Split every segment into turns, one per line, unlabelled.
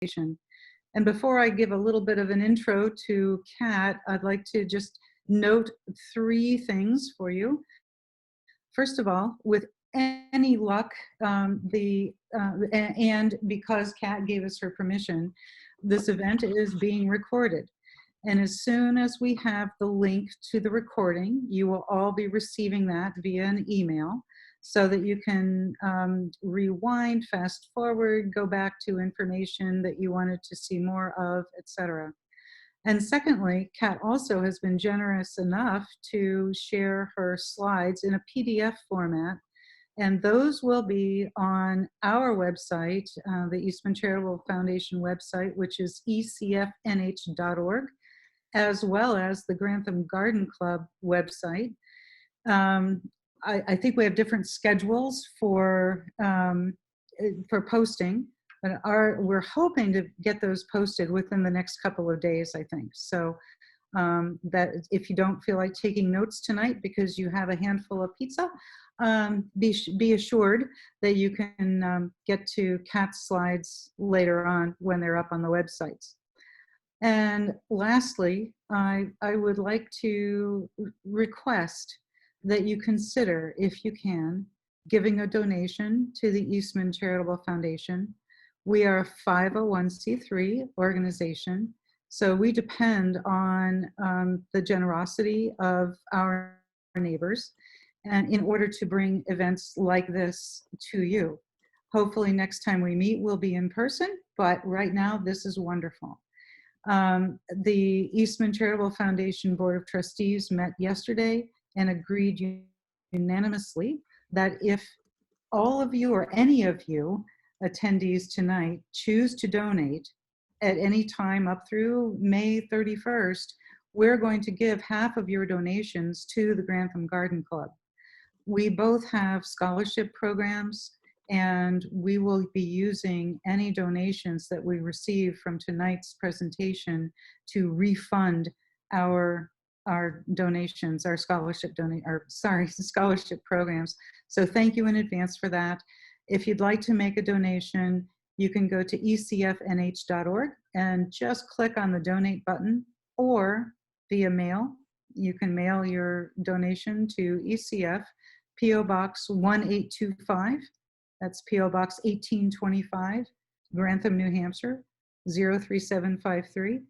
And before I give a little bit of an intro to Kat, I'd like to just note 3 things for you. First of all, with any luck, and because Kat gave us her permission, this event is being recorded. And as soon as we have the link to the recording, you will all be receiving that via an email so that you can rewind, fast forward, go back to information that you wanted to see more of, etc. And secondly, Kat also has been generous enough to share her slides in a PDF format, and those will be on our website, the Eastman Charitable Foundation website, which is ecfnh.org, as well as the Grantham Garden Club website. I think we have different schedules for posting, but we're hoping to get those posted within the next couple of days, I think. So that if you don't feel like taking notes tonight because you have a handful of pizza, be assured that you can get to Kat's slides later on when they're up on the websites. And lastly, I would like to request that you consider, if you can, giving a donation to the Eastman Charitable Foundation. We are a 501c3 organization, so we depend on the generosity of our neighbors, and in order to bring events like this to you. Hopefully next time we meet, we'll be in person, but right now this is wonderful. The Eastman Charitable Foundation Board of Trustees met yesterday and agreed unanimously that if all of you or any of you attendees tonight choose to donate at any time up through May 31st, we're going to give half of your donations to the Grantham Garden Club. We both have scholarship programs, and we will be using any donations that we receive from tonight's presentation to refund our donations, our scholarship programs. So thank you in advance for that. If you'd like to make a donation, you can go to ecfnh.org and just click on the donate button, or via mail. You can mail your donation to ECF, P.O. Box 1825. That's P.O. Box 1825, Grantham, New Hampshire, 03753.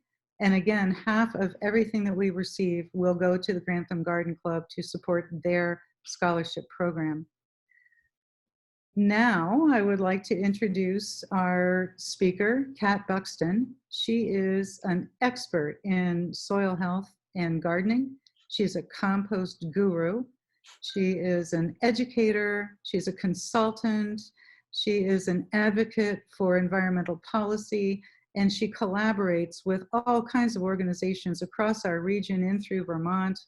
And again, half of everything that we receive will go to the Grantham Garden Club to support their scholarship program. Now, I would like to introduce our speaker, Kat Buxton. She is an expert in soil health and gardening. She's a compost guru. She is an educator. She's a consultant. She is an advocate for environmental policy, and she collaborates with all kinds of organizations across our region in through Vermont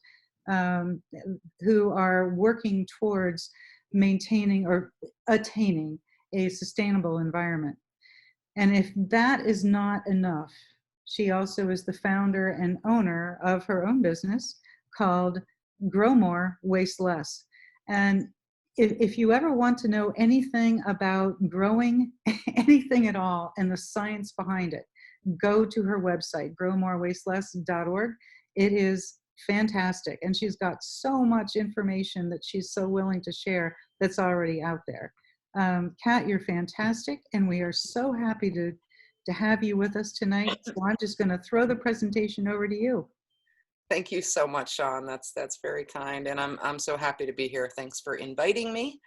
who are working towards maintaining or attaining a sustainable environment. And if that is not enough, she also is the founder and owner of her own business called Grow More, Waste Less. And if you ever want to know anything about growing anything at all and the science behind it, go to her website, growmorewasteless.org. It is fantastic. And she's got so much information that she's so willing to share that's already out there. Kat, you're fantastic, and we are so happy to have you with us tonight. So I'm just going to throw the presentation over to you.
Thank you so much, Sean. That's very kind, and I'm so happy to be here. Thanks for inviting me,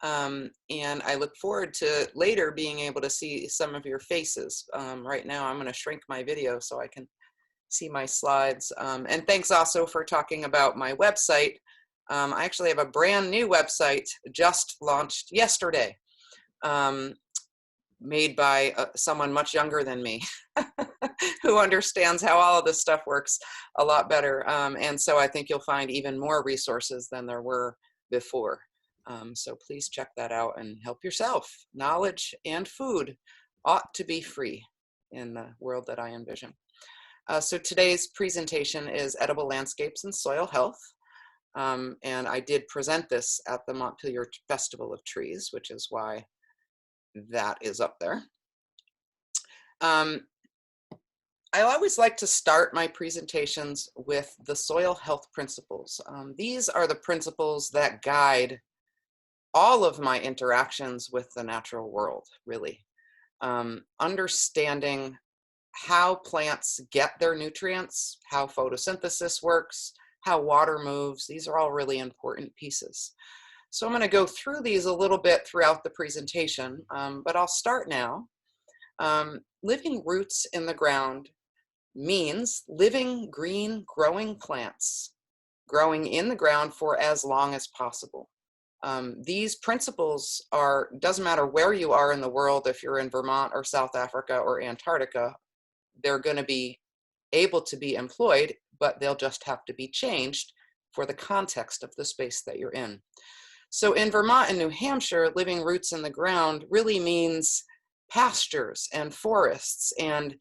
and I look forward to later being able to see some of your faces. Right now, I'm going to shrink my video so I can see my slides. And thanks also for talking about my website. I actually have a brand new website just launched yesterday, made by someone much younger than me who understands how all of this stuff works a lot better. And so I think you'll find even more resources than there were before. So please check that out and help yourself. Knowledge and food ought to be free in the world that I envision. So today's presentation is Edible Landscapes and Soil Health. And I did present this at the Montpelier Festival of Trees, which is why that is up there. Um, I always like to start my presentations with the soil health principles. These are the principles that guide all of my interactions with the natural world, really. Understanding how plants get their nutrients, how photosynthesis works, how water moves, these are all really important pieces. So I'm going to go through these a little bit throughout the presentation, but I'll start now. Living roots in the ground means living, green, growing plants, growing in the ground for as long as possible. These principles doesn't matter where you are in the world, if you're in Vermont or South Africa or Antarctica, they're going to be able to be employed, but they'll just have to be changed for the context of the space that you're in. So in Vermont and New Hampshire, living roots in the ground really means pastures and forests. And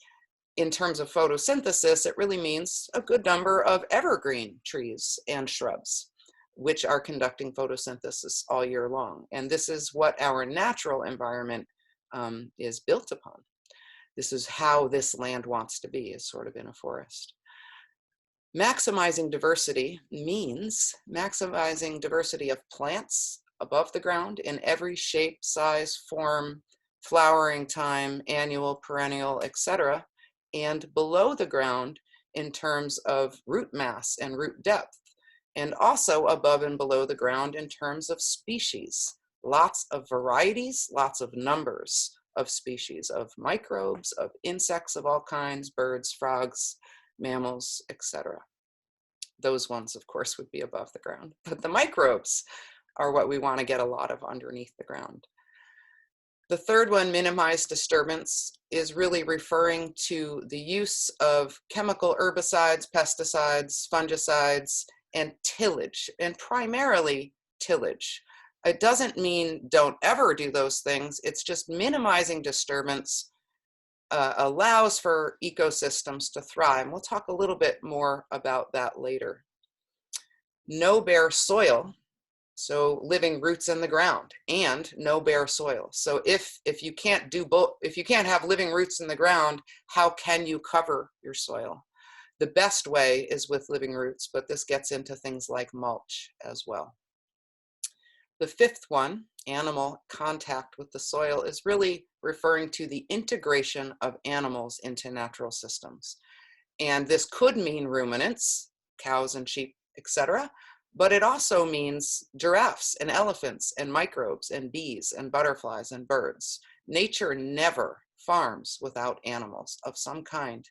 in terms of photosynthesis, it really means a good number of evergreen trees and shrubs, which are conducting photosynthesis all year long. And this is what our natural environment is built upon. This is how this land wants to be, is sort of in a forest. Maximizing diversity means maximizing diversity of plants above the ground in every shape, size, form, flowering time, annual, perennial, etc., and below the ground in terms of root mass and root depth, and also above and below the ground in terms of species. Lots of varieties, lots of numbers of species, of microbes, of insects of all kinds, birds, frogs, mammals, etc. Those ones, of course, would be above the ground. But the microbes are what we want to get a lot of underneath the ground. The third one, minimize disturbance, is really referring to the use of chemical herbicides, pesticides, fungicides, and tillage, and primarily tillage. It doesn't mean don't ever do those things. It's just minimizing disturbance allows for ecosystems to thrive. We'll talk a little bit more about that later. No bare soil, so living roots in the ground, and no bare soil. So if you can't do both, if you can't have living roots in the ground, how can you cover your soil? The best way is with living roots, but this gets into things like mulch as well. The fifth one, animal contact with the soil, is really referring to the integration of animals into natural systems. And this could mean ruminants, cows and sheep, etc., but it also means giraffes and elephants and microbes and bees and butterflies and birds. Nature never farms without animals of some kind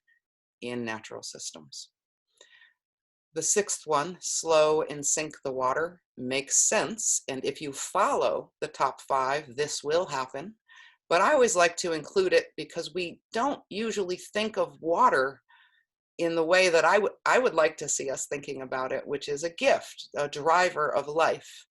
in natural systems. The sixth one, slow and sink the water, makes sense. And if you follow the top 5, this will happen. But I always like to include it because we don't usually think of water in the way that I would like to see us thinking about it, which is a gift, a driver of life.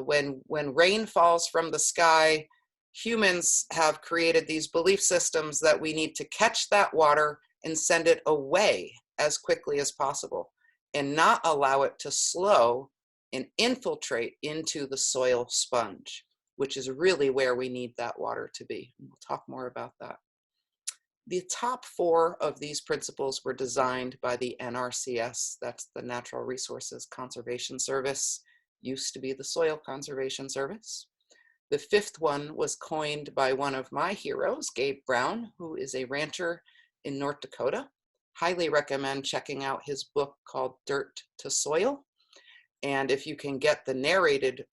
When rain falls from the sky, humans have created these belief systems that we need to catch that water and send it away as quickly as possible, and not allow it to slow and infiltrate into the soil sponge, which is really where we need that water to be. And we'll talk more about that. The top 4 of these principles were designed by the NRCS, that's the Natural Resources Conservation Service, used to be the Soil Conservation Service. The 5th one was coined by one of my heroes, Gabe Brown, who is a rancher in North Dakota. Highly recommend checking out his book called Dirt to Soil. And if you can get the narrated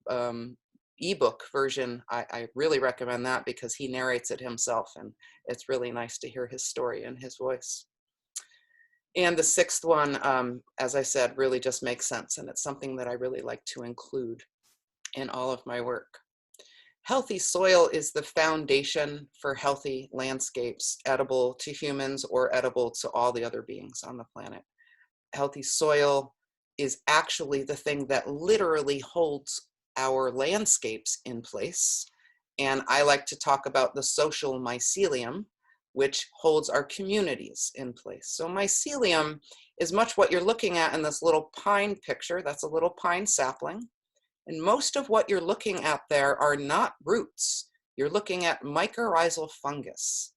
ebook version, I really recommend that because he narrates it himself, and it's really nice to hear his story in his voice. And the 6th one, as I said, really just makes sense, and it's something that I really like to include in all of my work. Healthy soil is the foundation for healthy landscapes, edible to humans or edible to all the other beings on the planet. Healthy soil is actually the thing that literally holds our landscapes in place. And I like to talk about the social mycelium, which holds our communities in place. So mycelium is much what you're looking at in this little pine picture. That's a little pine sapling. And most of what you're looking at there are not roots. You're looking at mycorrhizal fungus.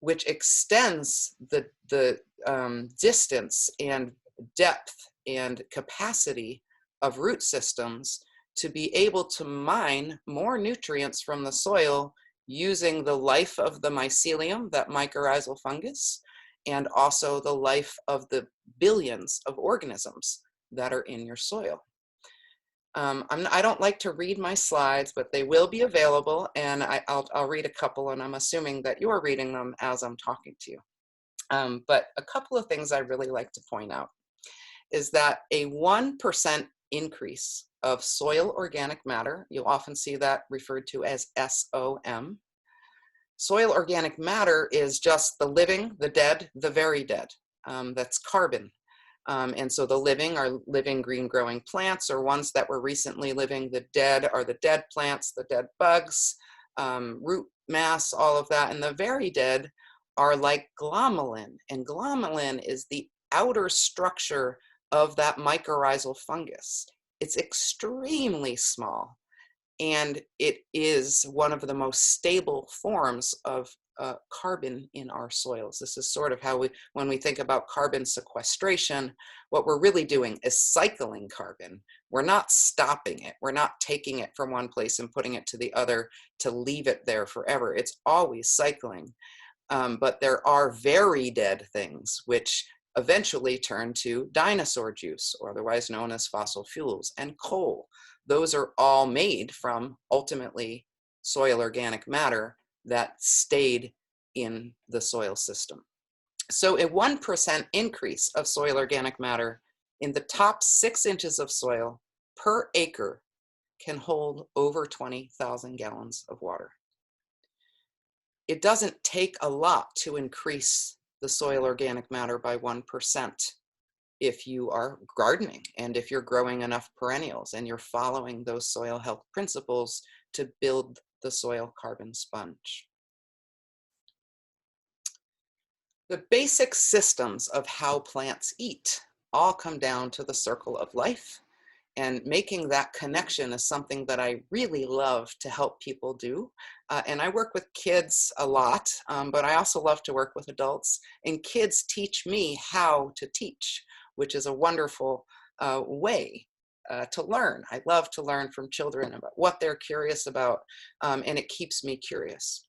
which extends the distance and depth and capacity of root systems to be able to mine more nutrients from the soil using the life of the mycelium, that mycorrhizal fungus, and also the life of the billions of organisms that are in your soil. I don't like to read my slides, but they will be available, and I'll read a couple, and I'm assuming that you're reading them as I'm talking to you. But a couple of things I really like to point out is that a 1% increase of soil organic matter, you'll often see that referred to as SOM. Soil organic matter is just the living, the dead, the very dead. That's carbon. And so the living are living green growing plants, or ones that were recently living. The dead are the dead plants, the dead bugs, root mass, all of that. And the very dead are like glomalin. And glomalin is the outer structure of that mycorrhizal fungus. It's extremely small, and it is one of the most stable forms of carbon in our soils. This is sort of how when we think about carbon sequestration, what we're really doing is cycling carbon. We're not stopping it. We're not taking it from one place and putting it to the other to leave it there forever. It's always cycling. But there are very dead things which eventually turn to dinosaur juice, or otherwise known as fossil fuels, and coal. Those are all made from, ultimately, soil organic matter that stayed in the soil system. So a 1% increase of soil organic matter in the top 6 inches of soil per acre can hold over 20,000 gallons of water. It doesn't take a lot to increase the soil organic matter by 1% if you are gardening, and if you're growing enough perennials and you're following those soil health principles to build the soil carbon sponge. The basic systems of how plants eat all come down to the circle of life, and making that connection is something that I really love to help people do. And I work with kids a lot, but I also love to work with adults, and kids teach me how to teach, which is a wonderful way to learn. I love to learn from children about what they're curious about, and it keeps me curious.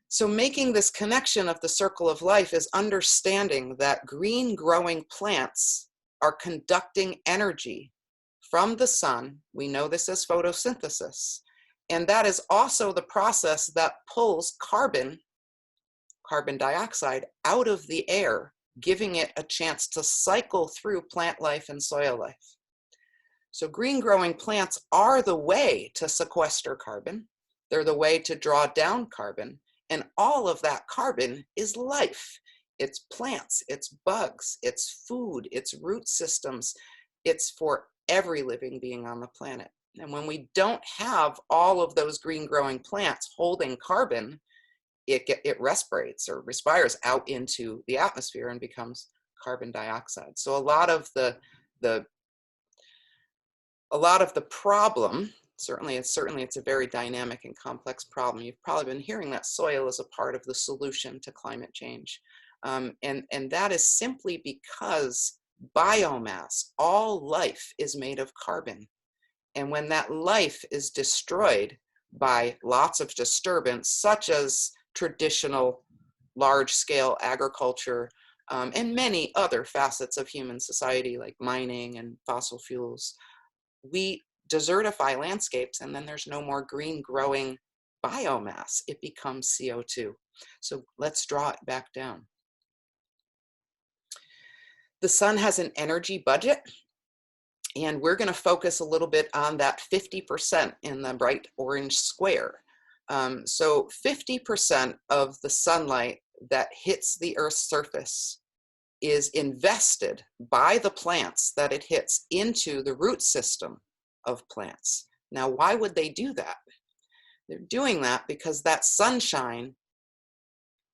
So making this connection of the circle of life is understanding that green growing plants are conducting energy from the sun. We know this as photosynthesis. And that is also the process that pulls carbon dioxide out of the air, giving it a chance to cycle through plant life and soil life. So green growing plants are the way to sequester carbon. They're the way to draw down carbon. And all of that carbon is life. It's plants, it's bugs, it's food, it's root systems. It's for every living being on the planet. And when we don't have all of those green growing plants holding carbon, it respirates or respires out into the atmosphere and becomes carbon dioxide. So a lot of the problem, certainly it's a very dynamic and complex problem. You've probably been hearing that soil is a part of the solution to climate change. And that is simply because biomass, all life, is made of carbon. And when that life is destroyed by lots of disturbance, such as traditional large-scale agriculture, and many other facets of human society like mining and fossil fuels, we desertify landscapes, and then there's no more green growing biomass. It becomes CO2. So let's draw it back down. The sun has an energy budget, and we're going to focus a little bit on that 50% in the bright orange square. So 50% of the sunlight that hits the Earth's surface is invested by the plants that it hits into the root system of plants. Now, why would they do that? They're doing that because that sunshine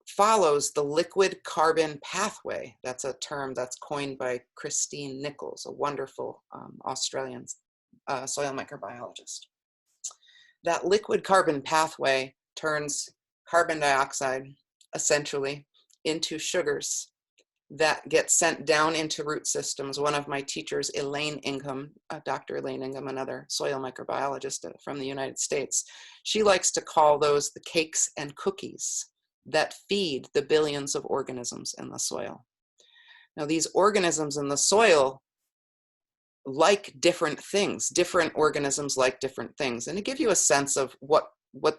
follows the liquid carbon pathway. That's a term that's coined by Christine Nichols, a wonderful Australian soil microbiologist. That liquid carbon pathway turns carbon dioxide essentially, into sugars that get sent down into root systems. One of my teachers, Elaine Ingham, Dr. Elaine Ingham, another soil microbiologist from the United States, she likes to call those the cakes and cookies that feed the billions of organisms in the soil. Now, these organisms in the soil like different things. Different organisms like different things. And to give you a sense of what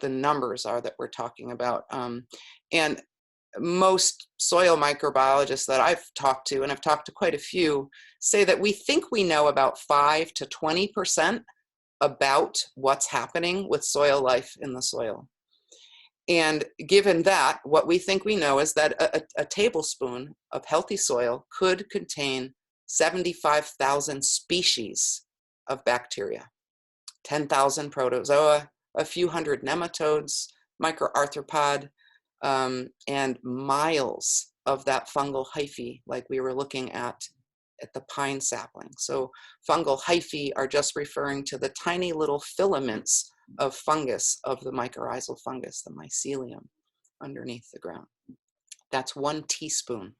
the numbers are that we're talking about. And most soil microbiologists that I've talked to, and I've talked to quite a few, say that we think we know about 5 to 20% about what's happening with soil life in the soil. And given that, what we think we know is that a tablespoon of healthy soil could contain 75,000 species of bacteria, 10,000 protozoa, a few hundred nematodes, microarthropod, and miles of that fungal hyphae, like we were looking at the pine sapling. So fungal hyphae are just referring to the tiny little filaments of fungus, of the mycorrhizal fungus, the mycelium underneath the ground. That's 1 teaspoon.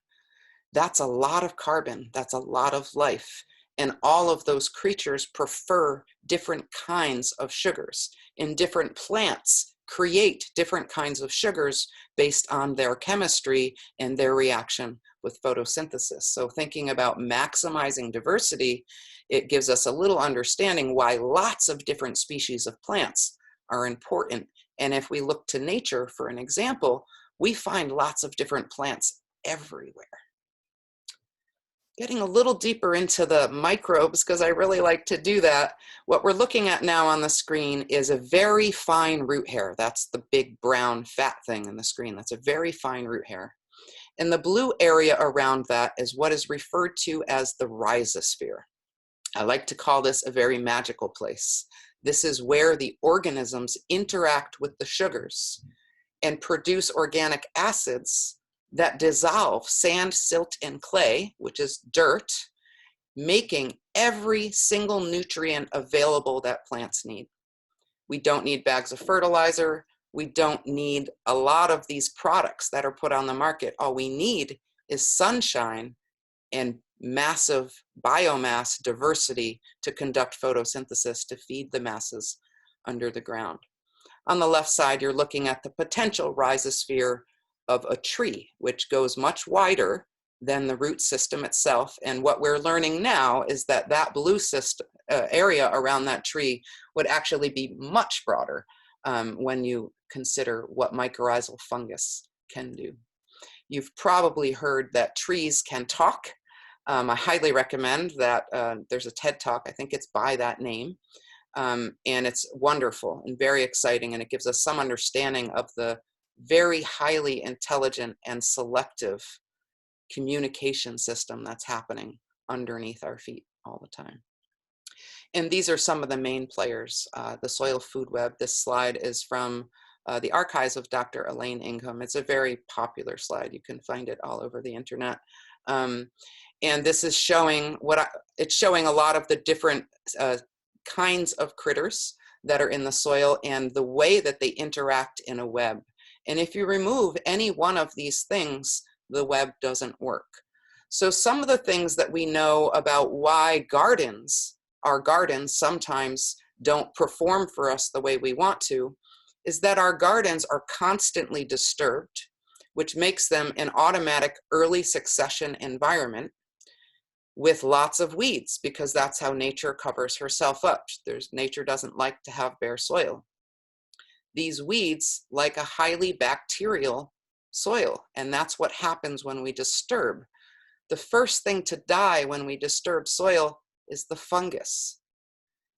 That's a lot of carbon. That's a lot of life. And all of those creatures prefer different kinds of sugars. And different plants create different kinds of sugars based on their chemistry and their reaction with photosynthesis. So thinking about maximizing diversity, it gives us a little understanding why lots of different species of plants are important. And if we look to nature for an example, we find lots of different plants everywhere. Getting a little deeper into the microbes, because I really like to do that, what we're looking at now on the screen is a very fine root hair. That's the big brown fat thing on the screen. That's a very fine root hair. And the blue area around that is what is referred to as the rhizosphere. I like to call this a very magical place. This is where the organisms interact with the sugars and produce organic acids that dissolve sand, silt, and clay, which is dirt, making every single nutrient available that plants need. We don't need bags of fertilizer. We don't need a lot of these products that are put on the market. All we need is sunshine and massive biomass diversity to conduct photosynthesis to feed the masses under the ground. On the left side, you're looking at the potential rhizosphere of a tree, which goes much wider than the root system itself. And what we're learning now is that that blue system, area around that tree would actually be much broader when you consider what mycorrhizal fungus can do. You've probably heard that trees can talk. I highly recommend that. There's a TED Talk, I think it's by that name. And it's wonderful and very exciting, and it gives us some understanding of the very highly intelligent and selective communication system that's happening underneath our feet all the time. And these are some of the main players. The soil food web. This slide is from the archives of Dr. Elaine Ingham. It's a very popular slide. You can find it all over the internet. And this is showing it's showing a lot of the different kinds of critters that are in the soil and the way that they interact in a web. And if you remove any one of these things, the web doesn't work. So some of the things that we know about why our gardens sometimes don't perform for us the way we want to, is that our gardens are constantly disturbed, which makes them an automatic early succession environment with lots of weeds, because that's how nature covers herself up. Nature doesn't like to have bare soil. These weeds like a highly bacterial soil, and that's what happens when we disturb. The first thing to die when we disturb soil is the fungus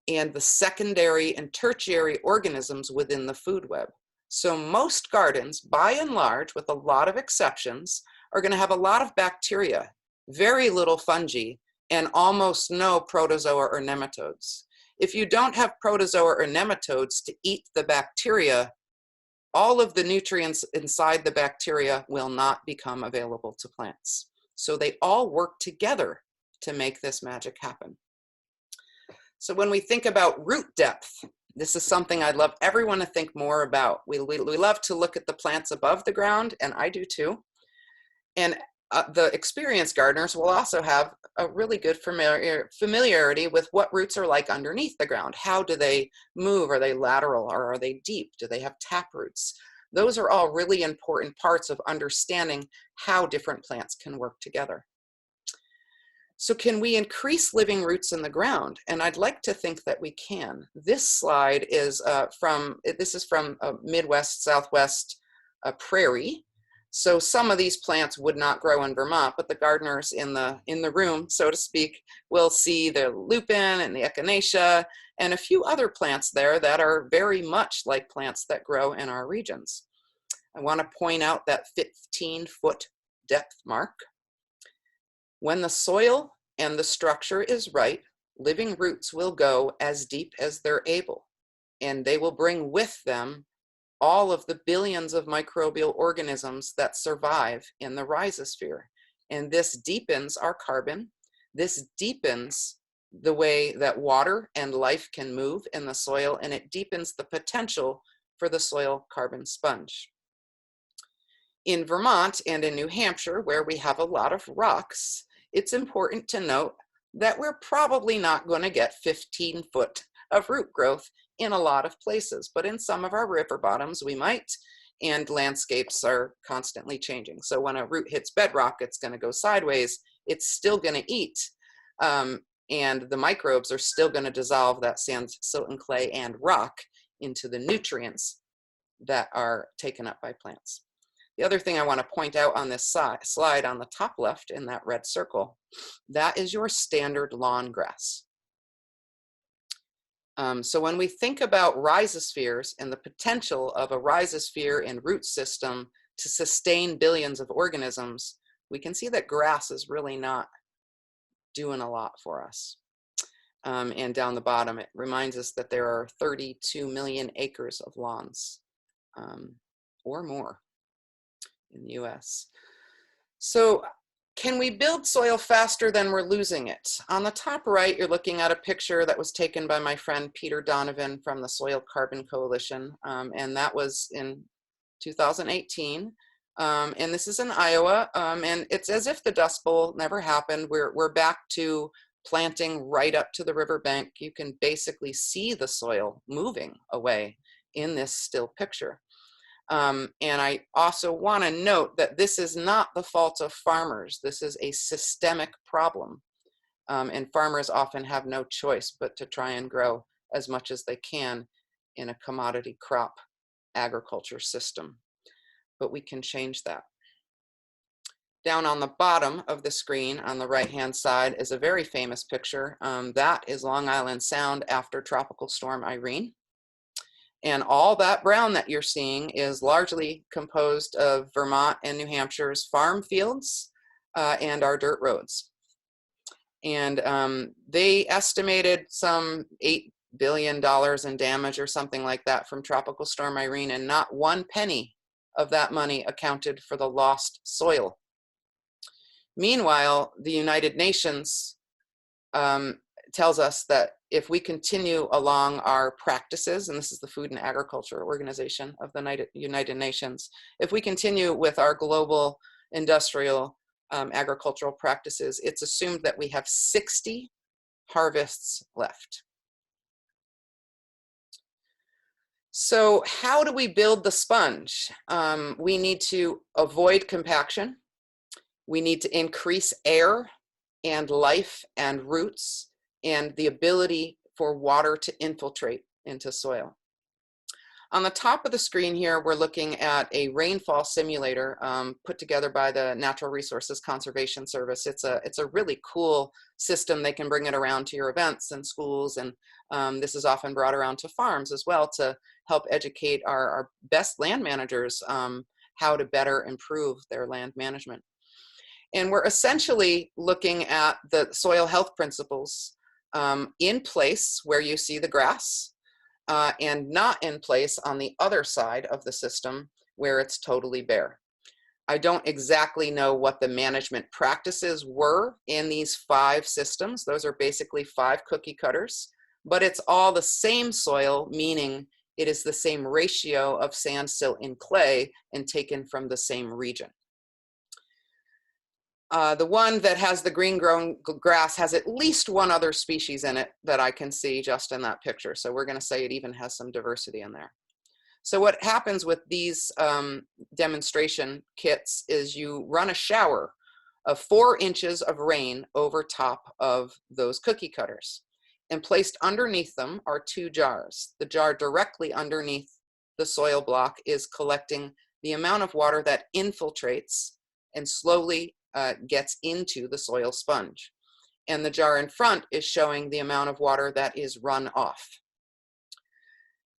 and the secondary and tertiary organisms within the food web. So most gardens, by and large, with a lot of exceptions, are going to have a lot of bacteria, very little fungi, and almost no protozoa or nematodes. If you don't have protozoa or nematodes to eat the bacteria, all of the nutrients inside the bacteria will not become available to plants. So they all work together to make this magic happen. So when we think about root depth, This is something I'd love everyone to think more about. We love to look at the plants above the ground, and I do too. And the experienced gardeners will also have a really good familiarity with what roots are like underneath the ground. How do they move? Are they lateral or are they deep? Do they have tap roots? Those are all really important parts of understanding how different plants can work together. So can we increase living roots in the ground? And I'd like to think that we can. This slide is from Midwest, Southwest prairie. So some of these plants would not grow in Vermont, but the gardeners in the room, so to speak, will see the lupin and the echinacea and a few other plants there that are very much like plants that grow in our regions. I want to point out that 15-foot depth mark. When the soil and the structure is right, living roots will go as deep as they're able, and they will bring with them all of the billions of microbial organisms that survive in the rhizosphere. And this deepens our carbon. This deepens the way that water and life can move in the soil, and it deepens the potential for the soil carbon sponge. In Vermont and in New Hampshire, where we have a lot of rocks, it's important to note that we're probably not going to get 15 foot of root growth in a lot of places, but in some of our river bottoms we might, and landscapes are constantly changing. So when a root hits bedrock, it's going to go sideways, it's still going to eat, and the microbes are still going to dissolve that sand, silt, and clay and rock into the nutrients that are taken up by plants. The other thing I want to point out on this slide on the top left in that red circle, that is your standard lawn grass. So when we think about rhizospheres and the potential of a rhizosphere and root system to sustain billions of organisms, we can see that grass is really not doing a lot for us. And down the bottom, it reminds us that there are 32 million acres of lawns or more in the US. So can we build soil faster than we're losing it? On the top right, you're looking at a picture that was taken by my friend Peter Donovan from the Soil Carbon Coalition, and that was in 2018. And this is in Iowa, and it's as if the Dust Bowl never happened. We're back to planting right up to the riverbank. You can basically see the soil moving away in this still picture. And I also want to note that this is not the fault of farmers. This is a systemic problem. And farmers often have no choice but to try and grow as much as they can in a commodity crop agriculture system. But we can change that. Down on the bottom of the screen on the right-hand side is a very famous picture. That is Long Island Sound after Tropical Storm Irene. And all that brown that you're seeing is largely composed of Vermont and New Hampshire's farm fields and our dirt roads. And they estimated some $8 billion in damage or something like that from Tropical Storm Irene, and not one penny of that money accounted for the lost soil. Meanwhile, the United Nations tells us that if we continue along our practices, and this is the Food and Agriculture Organization of the United Nations, if we continue with our global industrial agricultural practices, it's assumed that we have 60 harvests left. So how do we build the sponge? We need to avoid compaction. We need to increase air and life and roots and the ability for water to infiltrate into soil. On the top of the screen here, we're looking at a rainfall simulator put together by the Natural Resources Conservation Service. It's a really cool system. They can bring it around to your events and schools, and this is often brought around to farms as well to help educate our best land managers how to better improve their land management. And we're essentially looking at the soil health principles in place where you see the grass, and not in place on the other side of the system where it's totally bare. I don't exactly know what the management practices were in these 5 systems. Those are basically 5 cookie cutters. but it's all the same soil, meaning it is the same ratio of sand, silt, and clay and taken from the same region. The one that has the green grown grass has at least one other species in it that I can see just in that picture. So we're going to say it even has some diversity in there. So what happens with these demonstration kits is you run a shower of 4 inches of rain over top of those cookie cutters. And placed underneath them are 2 jars. The jar directly underneath the soil block is collecting the amount of water that infiltrates and slowly gets into the soil sponge. And the jar in front is showing the amount of water that is run off.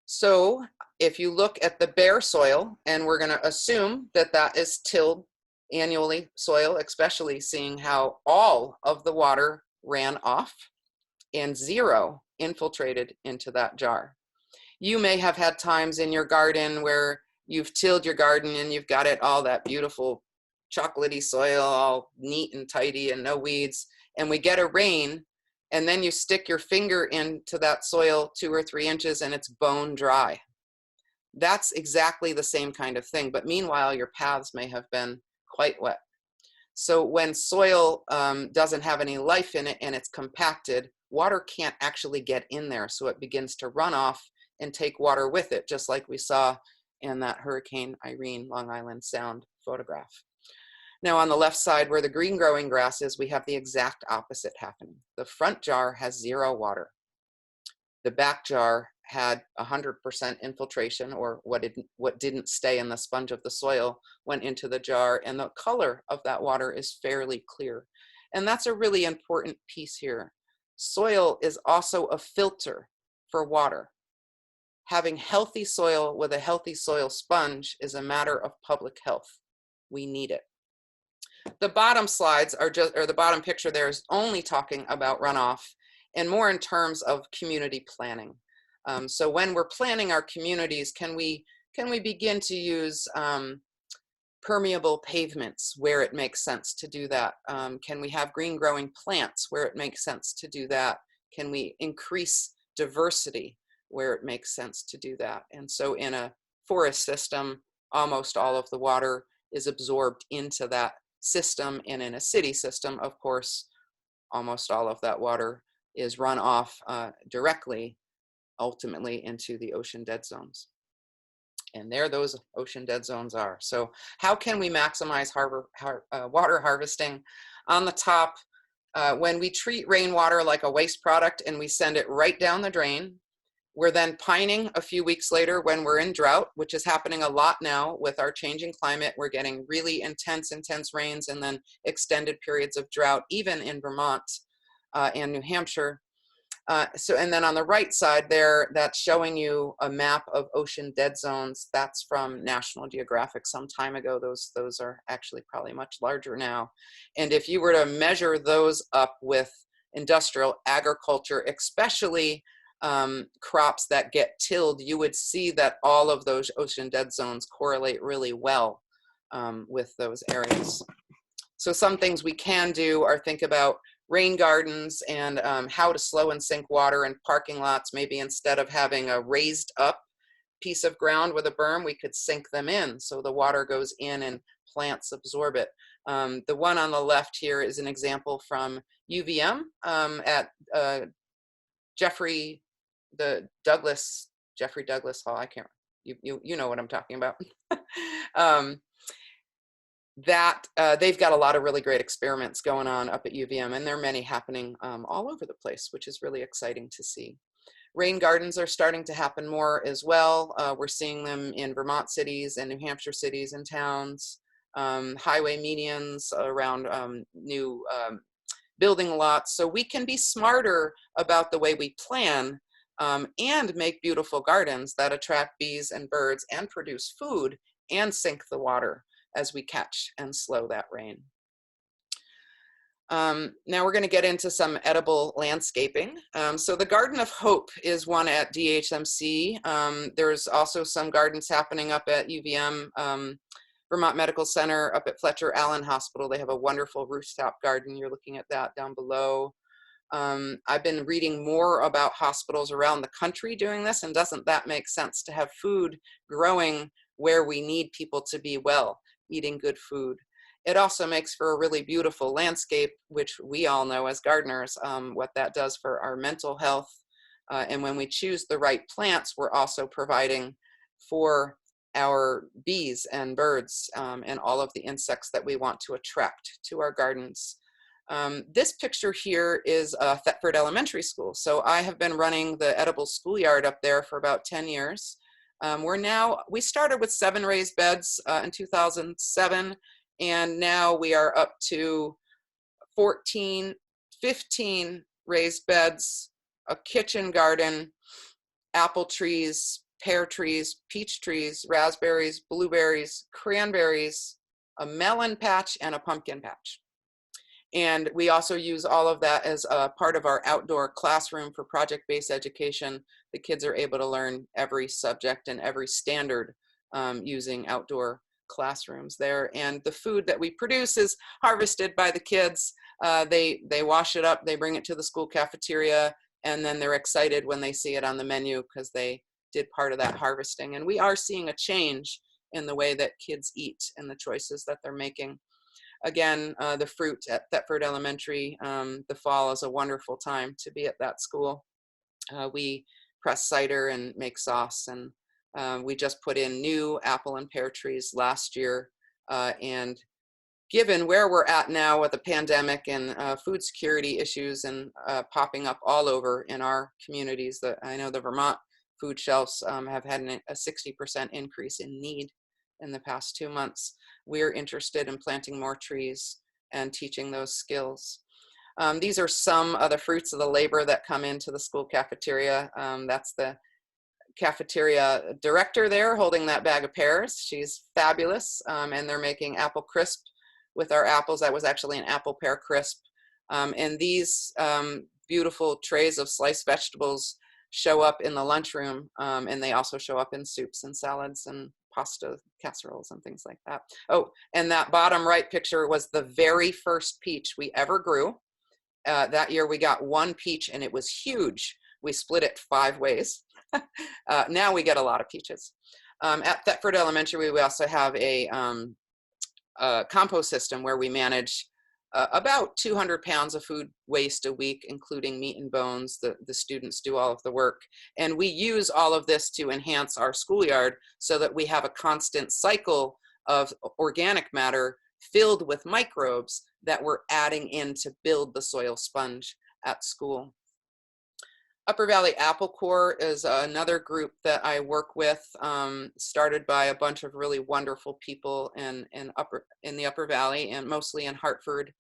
So if you look at the bare soil, and we're going to assume that that is tilled annually soil, especially seeing how all of the water ran off and 0 infiltrated into that jar. You may have had times in your garden where you've tilled your garden and you've got it all that beautiful chocolatey soil, all neat and tidy and no weeds, and we get a rain, and then you stick your finger into that soil 2 or 3 inches and it's bone dry. That's exactly the same kind of thing, but meanwhile your paths may have been quite wet. So when soil doesn't have any life in it and it's compacted, water can't actually get in there, so it begins to run off and take water with it, just like we saw in that Hurricane Irene Long Island Sound photograph. Now on the left side where the green growing grass is, we have the exact opposite happening. The front jar has 0 water. The back jar had 100% infiltration, or what didn't stay in the sponge of the soil went into the jar, and the color of that water is fairly clear. And that's a really important piece here. Soil is also a filter for water. Having healthy soil with a healthy soil sponge is a matter of public health. We need it. The bottom slides are just, or the bottom picture there is only talking about runoff and more in terms of community planning. So when we're planning our communities, can we begin to use permeable pavements where it makes sense to do that? Can we have green growing plants where it makes sense to do that? Can we increase diversity where it makes sense to do that? And so in a forest system, almost all of the water is absorbed into that system, and in a city system, of course, almost all of that water is run off directly, ultimately, into the ocean dead zones. And there those ocean dead zones are. So how can we maximize water harvesting? On the top, when we treat rainwater like a waste product and we send it right down the drain, we're then pining a few weeks later when we're in drought, which is happening a lot now with our changing climate. We're getting really intense rains and then extended periods of drought, even in Vermont and New Hampshire. And then on the right side there, that's showing you a map of ocean dead zones. That's from National Geographic some time ago. Those are actually probably much larger now. And if you were to measure those up with industrial agriculture, especially crops that get tilled, you would see that all of those ocean dead zones correlate really well with those areas. So some things we can do are think about rain gardens and how to slow and sink water in parking lots. Maybe instead of having a raised up piece of ground with a berm, we could sink them in so the water goes in and plants absorb it. The one on the left here is an example from UVM at Jeffrey Douglas Hall. I can't, you know what I'm talking about. They've got a lot of really great experiments going on up at UVM, and there are many happening all over the place, which is really exciting to see. Rain gardens are starting to happen more as well. We're seeing them in Vermont cities and New Hampshire cities and towns, highway medians around new building lots. So we can be smarter about the way we plan and make beautiful gardens that attract bees and birds and produce food and sink the water as we catch and slow that rain. Now we're going to get into some edible landscaping. So the Garden of Hope is one at DHMC. There's also some gardens happening up at UVM, Vermont Medical Center, up at Fletcher Allen Hospital. They have a wonderful rooftop garden. You're looking at that down below. I've been reading more about hospitals around the country doing this, and doesn't that make sense to have food growing where we need people to be well, eating good food? It also makes for a really beautiful landscape, which we all know as gardeners, what that does for our mental health. And when we choose the right plants, we're also providing for our bees and birds and all of the insects that we want to attract to our gardens. This picture here is Thetford Elementary School. So I have been running the edible schoolyard up there for about 10 years. We started with 7 raised beds in 2007, and now we are up to 14, 15 raised beds, a kitchen garden, apple trees, pear trees, peach trees, raspberries, blueberries, cranberries, a melon patch, and a pumpkin patch. And we also use all of that as a part of our outdoor classroom for project-based education. The kids are able to learn every subject and every standard using outdoor classrooms there. And the food that we produce is harvested by the kids. They wash it up, they bring it to the school cafeteria, and then they're excited when they see it on the menu because they did part of that harvesting. And we are seeing a change in the way that kids eat and the choices that they're making. Again, the fruit at Thetford Elementary, the fall is a wonderful time to be at that school. We press cider and make sauce, and we just put in new apple and pear trees last year. And given where we're at now with the pandemic and food security issues and popping up all over in our communities, I know the Vermont food shelves have had a 60% increase in need in the past 2 months. We're interested in planting more trees and teaching those skills. These are some of the fruits of the labor that come into the school cafeteria. That's the cafeteria director there holding that bag of pears. She's fabulous, and they're making apple crisp with our apples. That was actually an apple pear crisp. And these beautiful trays of sliced vegetables show up in the lunchroom, and they also show up in soups and salads and pasta casseroles and things like that. Oh, and that bottom right picture was the very first peach we ever grew. That year we got 1 peach and it was huge. We split it 5 ways. Now we get a lot of peaches. At Thetford Elementary, we also have a compost system where we manage about 200 pounds of food waste a week, including meat and bones. The students do all of the work. And we use all of this to enhance our schoolyard so that we have a constant cycle of organic matter filled with microbes that we're adding in to build the soil sponge at school. Upper Valley Apple Corps is another group that I work with, started by a bunch of really wonderful people in the Upper Valley, and mostly in Hartford,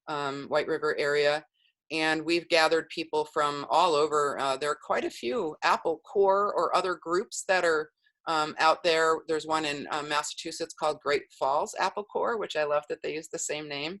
White River area. And we've gathered people from all over. There are quite a few Apple Corps or other groups that are out there. There's one in Massachusetts called Great Falls Apple Corps, which I love that they use the same name.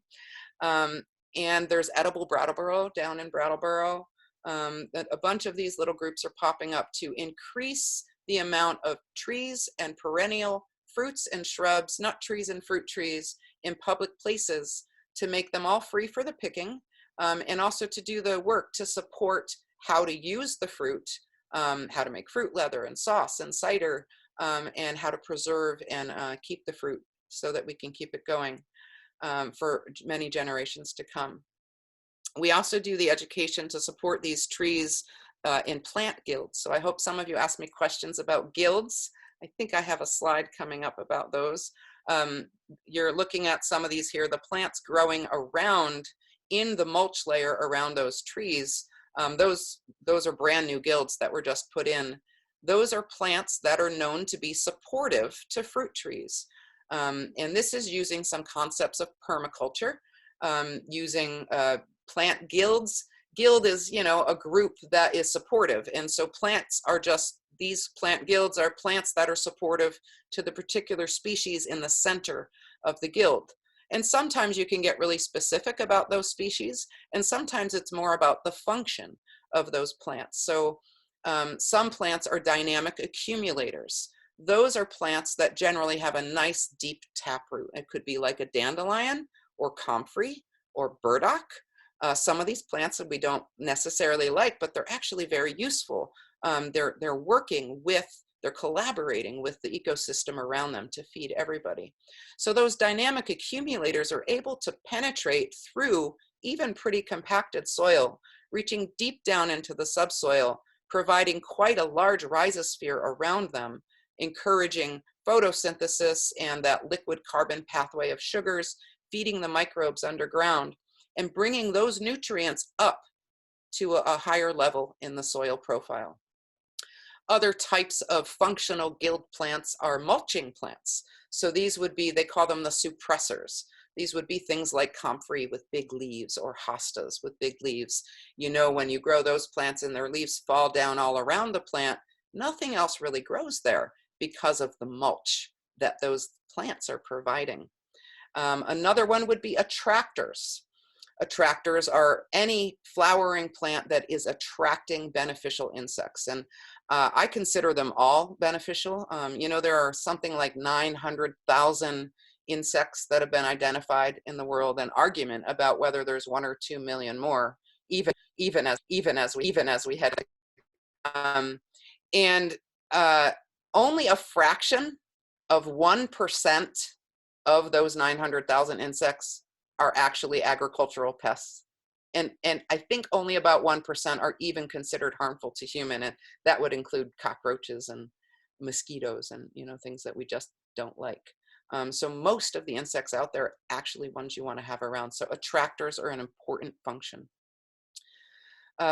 And there's Edible Brattleboro down in Brattleboro. A bunch of these little groups are popping up to increase the amount of trees and perennial fruits and shrubs, nut trees and fruit trees in public places to make them all free for the picking, and also to do the work to support how to use the fruit, how to make fruit leather and sauce and cider, and how to preserve and keep the fruit so that we can keep it going for many generations to come. We also do the education to support these trees in plant guilds. So I hope some of you ask me questions about guilds. I think I have a slide coming up about those. You're looking at some of these here, the plants growing around in the mulch layer around those trees. Those are brand new guilds that were just put in. Those are plants that are known to be supportive to fruit trees. And this is using some concepts of permaculture, using plant guilds. Guild is, a group that is supportive. And so these plant guilds are plants that are supportive to the particular species in the center of the guild. And sometimes you can get really specific about those species, and sometimes it's more about the function of those plants. So some plants are dynamic accumulators. Those are plants that generally have a nice deep taproot. It could be like a dandelion or comfrey or burdock. Some of these plants that we don't necessarily like, but they're actually very useful. They're working with, they're collaborating with the ecosystem around them to feed everybody. So those dynamic accumulators are able to penetrate through even pretty compacted soil, reaching deep down into the subsoil, providing quite a large rhizosphere around them, encouraging photosynthesis and that liquid carbon pathway of sugars, feeding the microbes underground, and bringing those nutrients up to a higher level in the soil profile. Other types of functional guild plants are mulching plants. So these would be, they call them the suppressors. These would be things like comfrey with big leaves, or hostas with big leaves. You know, when you grow those plants and their leaves fall down all around the plant, nothing else really grows there because of the mulch that those plants are providing. Another one would be attractors. Attractors are any flowering plant that is attracting beneficial insects. And I consider them all beneficial. You know, there are something like 900,000 insects that have been identified in the world, an argument about whether there's 1 or 2 million more, even as we head. And only a fraction of 1% of those 900,000 insects are actually agricultural pests. And I think only about 1% are even considered harmful to human. And that would include cockroaches and mosquitoes and, you know, things that we just don't like. So most of the insects out there are actually ones you want to have around. So attractors are an important function.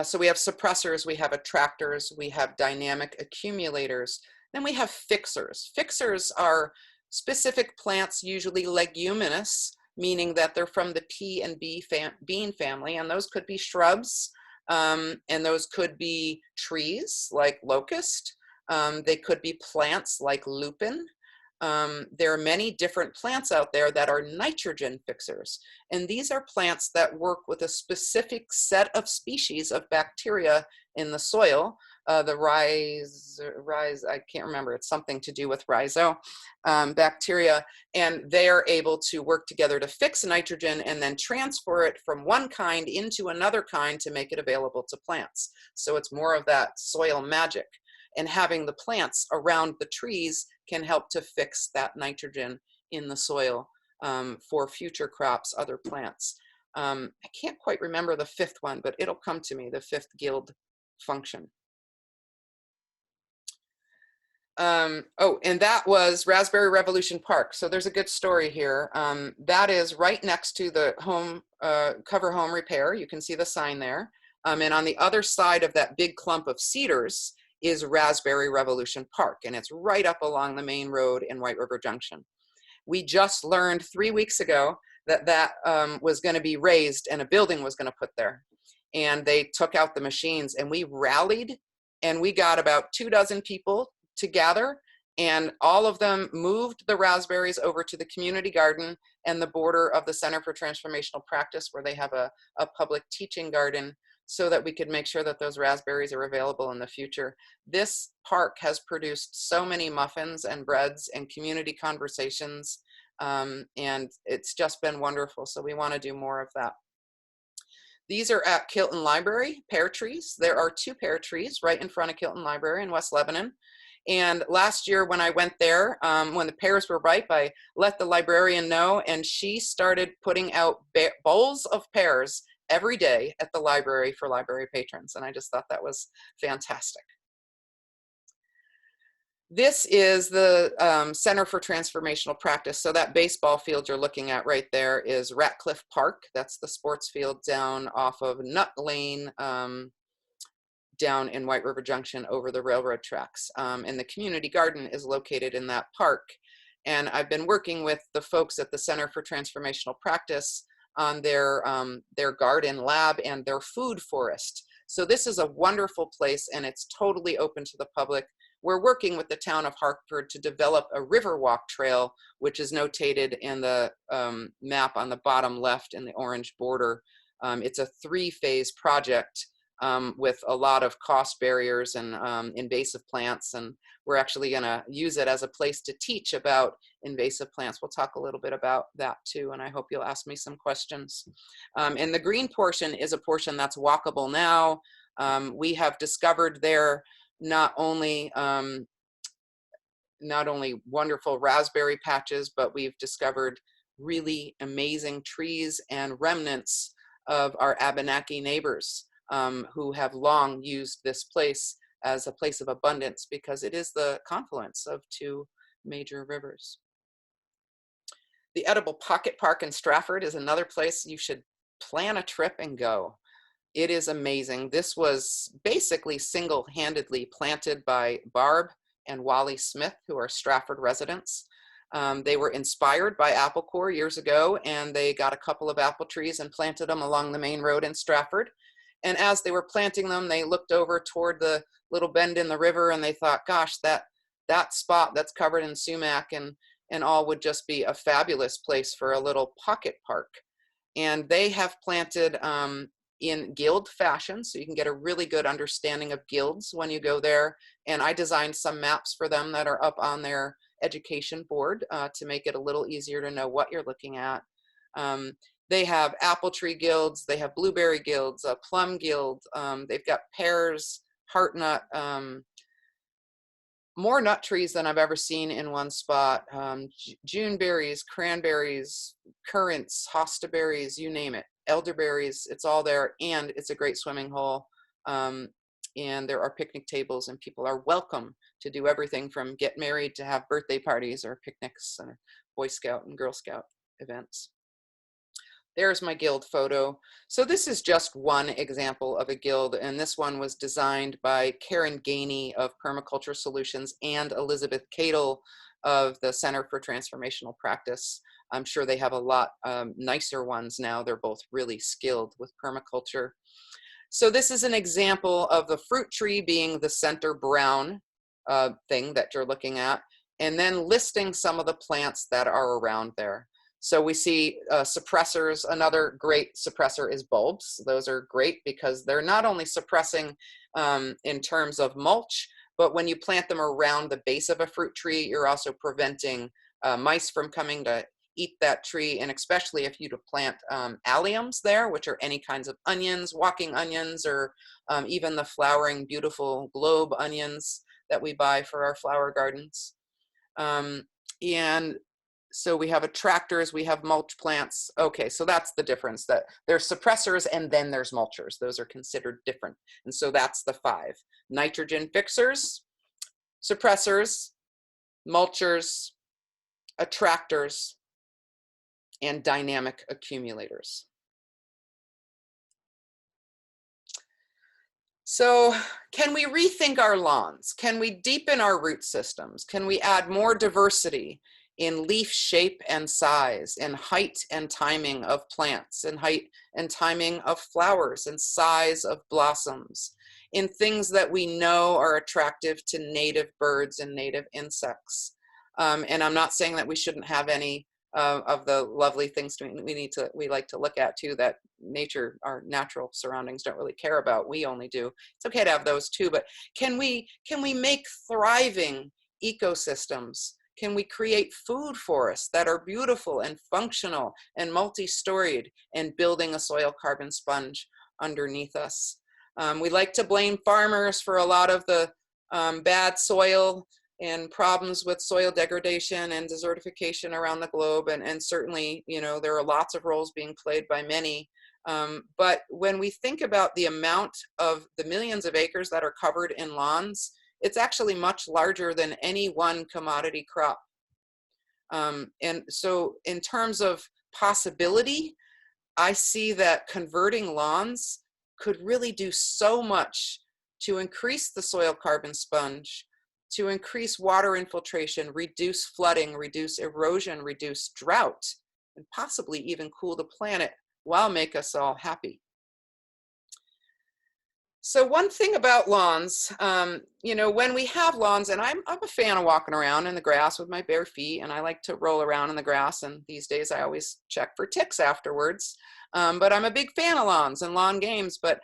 So we have suppressors, we have attractors, we have dynamic accumulators. Then we have fixers. Fixers are specific plants, usually leguminous, meaning that they're from the pea and bean family, and those could be shrubs, and those could be trees like locust. They could be plants like lupin. There are many different plants out there that are nitrogen fixers, and these are plants that work with a specific set of species of bacteria in the soil. The I can't remember, it's something to do with rhizo bacteria, and they're able to work together to fix nitrogen and then transfer it from one kind into another kind to make it available to plants. So it's more of that soil magic, and having the plants around the trees can help to fix that nitrogen in the soil for future crops, other plants. I can't quite remember the fifth one, but it'll come to me, the fifth guild function. Oh, and that was Raspberry Revolution Park. So there's a good story here. That is right next to the home, Cover Home Repair. You can see the sign there. And on the other side of that big clump of cedars is Raspberry Revolution Park, and it's right up along the main road in White River Junction. We just learned 3 weeks ago that that was going to be raised and a building was going to put there. And they took out the machines, and we rallied, and we got about 24 people to gather, and all of them moved the raspberries over to the community garden and the border of the Center for Transformational Practice, where they have a public teaching garden, so that we could make sure that those raspberries are available in the future. This park has produced so many muffins and breads and community conversations, and it's just been wonderful. So we want to do more of that. These are at Kilton Library, pear trees. There are 2 pear trees right in front of Kilton Library in West Lebanon. And last year when I went there, when the pears were ripe, I let the librarian know, and she started putting out bowls of pears every day at the library for library patrons. And I just thought that was fantastic. This is the Center for Transformational Practice. So that baseball field you're looking at right there is Ratcliffe Park. That's the sports field down off of Nut Lane, down in White River Junction over the railroad tracks. And the community garden is located in that park. And I've been working with the folks at the Center for Transformational Practice on their garden lab and their food forest. So this is a wonderful place, and it's totally open to the public. We're working with the town of Hartford to develop a Riverwalk trail, which is notated in the map on the bottom left in the orange border. It's a 3-phase project with a lot of cost barriers and invasive plants. And we're actually going to use it as a place to teach about invasive plants. We'll talk a little bit about that too, and I hope you'll ask me some questions. And the green portion is a portion that's walkable now. We have discovered there not only wonderful raspberry patches, but we've discovered really amazing trees and remnants of our Abenaki neighbors who have long used this place as a place of abundance because it is the confluence of two major rivers. The Edible Pocket Park in Stratford is another place you should plan a trip and go. It is amazing. This was basically single-handedly planted by Barb and Wally Smith, who are Stratford residents. They were inspired by apple core years ago, and they got a couple of apple trees and planted them along the main road in Stratford. And as they were planting them, they looked over toward the little bend in the river, and they thought, gosh, that spot that's covered in sumac and all would just be a fabulous place for a little pocket park. And they have planted in guild fashion, so you can get a really good understanding of guilds when you go there. And I designed some maps for them that are up on their education board to make it a little easier to know what you're looking at. They have apple tree guilds, they have blueberry guilds, a plum guild, they've got pears, heart nut, more nut trees than I've ever seen in one spot. June berries, cranberries, currants, hosta berries, you name it. Elderberries, it's all there, and it's a great swimming hole. And there are picnic tables, and people are welcome to do everything from get married to have birthday parties or picnics and Boy Scout and Girl Scout events. There's my guild photo. So this is just one example of a guild, and this one was designed by Karen Gainey of Permaculture Solutions and Elizabeth Cadle of the Center for Transformational Practice. I'm sure they have a lot nicer ones now. They're both really skilled with permaculture. So this is an example of the fruit tree being the center brown thing that you're looking at, and then listing some of the plants that are around there. So we see suppressors. Another great suppressor is bulbs. Those are great because they're not only suppressing in terms of mulch, but when you plant them around the base of a fruit tree, you're also preventing mice from coming to eat that tree. And especially if you plant alliums there, which are any kinds of onions, walking onions, or even the flowering beautiful globe onions that we buy for our flower gardens. And so we have attractors, we have mulch plants. Okay, so that's the difference, that there's suppressors and then there's mulchers. Those are considered different. And so that's the 5. Nitrogen fixers, suppressors, mulchers, attractors, and dynamic accumulators. So can we rethink our lawns? Can we deepen our root systems? Can we add more diversity in leaf shape and size, in height and timing of plants, in height and timing of flowers, and size of blossoms, in things that we know are attractive to native birds and native insects? And I'm not saying that we shouldn't have any of the lovely things we like to look at too, that nature, our natural surroundings don't really care about. We only do. It's okay to have those too, but can we make thriving ecosystems? Can we create food forests that are beautiful and functional and multi-storied and building a soil carbon sponge underneath us? We like to blame farmers for a lot of the bad soil and problems with soil degradation and desertification around the globe. And certainly, you know, there are lots of roles being played by many. But when we think about the amount of the millions of acres that are covered in lawns, it's actually much larger than any one commodity crop. And so in terms of possibility, I see that converting lawns could really do so much to increase the soil carbon sponge, to increase water infiltration, reduce flooding, reduce erosion, reduce drought, and possibly even cool the planet while make us all happy. So one thing about lawns, you know, when we have lawns, and I'm a fan of walking around in the grass with my bare feet, and I like to roll around in the grass, and these days I always check for ticks afterwards. But I'm a big fan of lawns and lawn games, but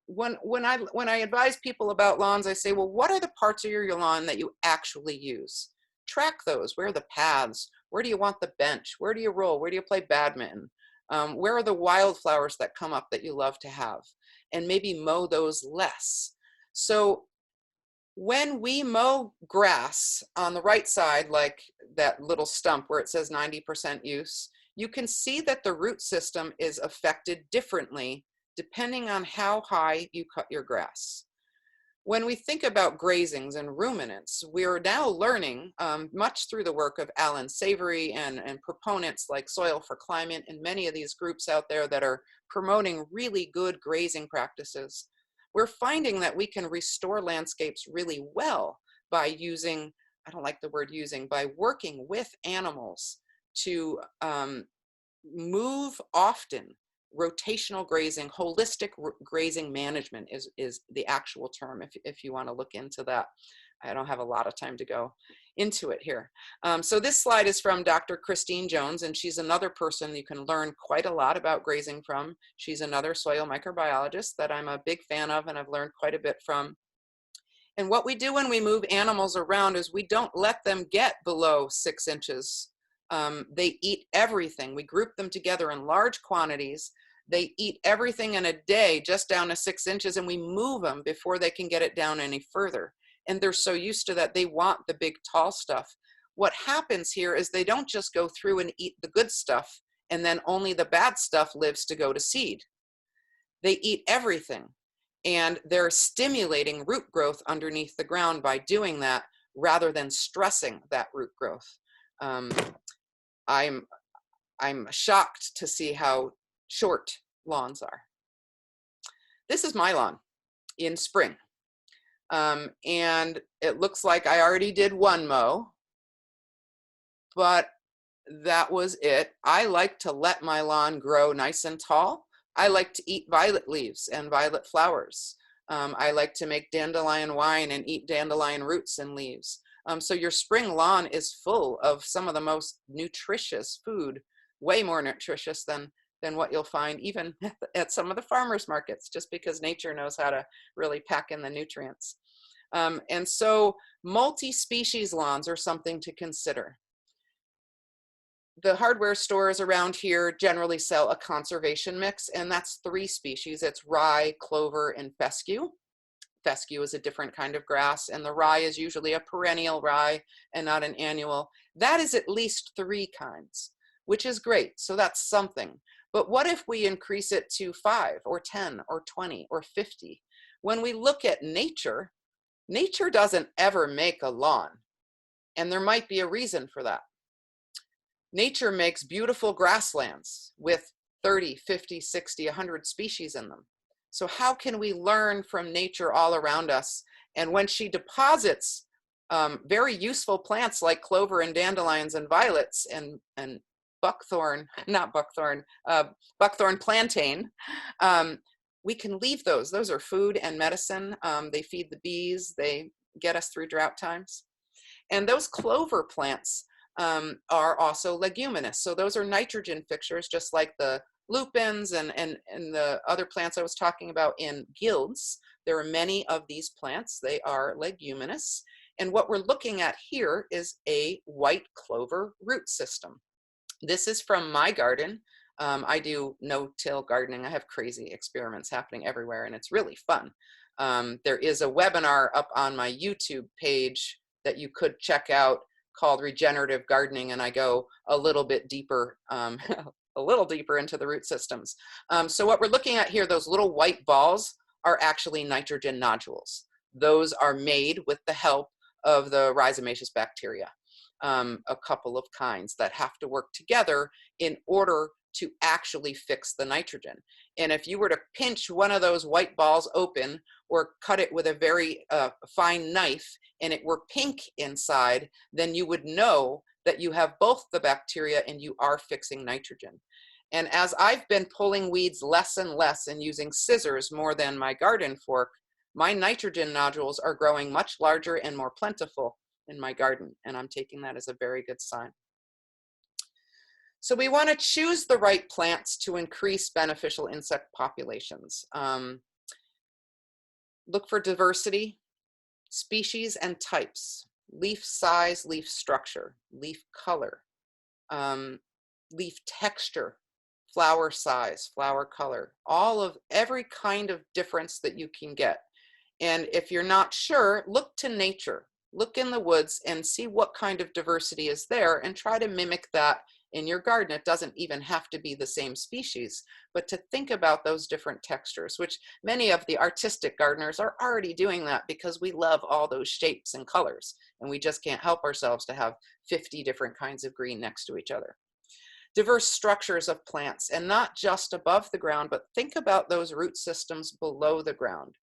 when I advise people about lawns, I say, well, what are the parts of your lawn that you actually use? Track those. Where are the paths? Where do you want the bench? Where do you roll? Where do you play badminton? Where are the wildflowers that come up that you love to have? And maybe mow those less. So when we mow grass on the right side, like that little stump where it says 90% use, you can see that the root system is affected differently depending on how high you cut your grass. When we think about grazings and ruminants, we're now learning, much through the work of Alan Savory and proponents like Soil for Climate and many of these groups out there that are promoting really good grazing practices. We're finding that we can restore landscapes really well by using, I don't like the word using, by working with animals to move often. Rotational grazing, holistic grazing management is the actual term if you want to look into that. I don't have a lot of time to go into it here. So this slide is from Dr. Christine Jones, and she's another person you can learn quite a lot about grazing from. She's another soil microbiologist that I'm a big fan of and I've learned quite a bit from. And what we do when we move animals around is we don't let them get below 6 inches. They eat everything. We group them together in large quantities. They eat everything in a day just down to 6 inches, and we move them before they can get it down any further. And they're so used to that, they want the big tall stuff. What happens here is they don't just go through and eat the good stuff and then only the bad stuff lives to go to seed. They eat everything, and they're stimulating root growth underneath the ground by doing that rather than stressing that root growth. I'm shocked to see how short lawns are. This is my lawn in spring. And it looks like I already did one mow, but that was it. I like to let my lawn grow nice and tall. I like to eat violet leaves and violet flowers. I like to make dandelion wine and eat dandelion roots and leaves. So your spring lawn is full of some of the most nutritious food, way more nutritious than what you'll find even at some of the farmers markets, just because nature knows how to really pack in the nutrients. And so multi-species lawns are something to consider. The hardware stores around here generally sell a conservation mix, and that's 3 species. It's rye, clover, and fescue. Fescue is a different kind of grass, and the rye is usually a perennial rye and not an annual. That is at least 3 kinds, which is great. So that's something. But what if we increase it to 5 or 10 or 20 or 50? When we look at nature, nature doesn't ever make a lawn, and there might be a reason for that. Nature makes beautiful grasslands with 30, 50, 60, 100 species in them. So how can we learn from nature all around us? And when she deposits very useful plants like clover and dandelions and violets and buckthorn, not buckthorn, buckthorn plantain, we can leave those. Those are food and medicine. They feed the bees. They get us through drought times. And those clover plants are also leguminous. So those are nitrogen fixtures, just like the lupins and the other plants I was talking about in guilds. There are many of these plants. They are leguminous. And what we're looking at here is a white clover root system. This is from my garden. I do no-till gardening. I have crazy experiments happening everywhere, and it's really fun. There is a webinar up on my YouTube page that you could check out called Regenerative Gardening, and I go a little bit deeper, into the root systems. So what we're looking at here, those little white balls are actually nitrogen nodules. Those are made with the help of the rhizomaceous bacteria, a couple of kinds that have to work together in order to actually fix the nitrogen. And if you were to pinch one of those white balls open or cut it with a very fine knife and it were pink inside, then you would know that you have both the bacteria and you are fixing nitrogen. And as I've been pulling weeds less and less and using scissors more than my garden fork, my nitrogen nodules are growing much larger and more plentiful in my garden. And I'm taking that as a very good sign. So we want to choose the right plants to increase beneficial insect populations. Look for diversity, species and types, leaf size, leaf structure, leaf color, um, leaf texture, flower size, flower color, every kind of difference that you can get. And if you're not sure, look to nature, look in the woods and see what kind of diversity is there and try to mimic that in your garden. It doesn't even have to be the same species, but to think about those different textures, which many of the artistic gardeners are already doing that because we love all those shapes and colors, and we just can't help ourselves to have 50 different kinds of green next to each other. Diverse structures of plants, and not just above the ground, but think about those root systems below the ground.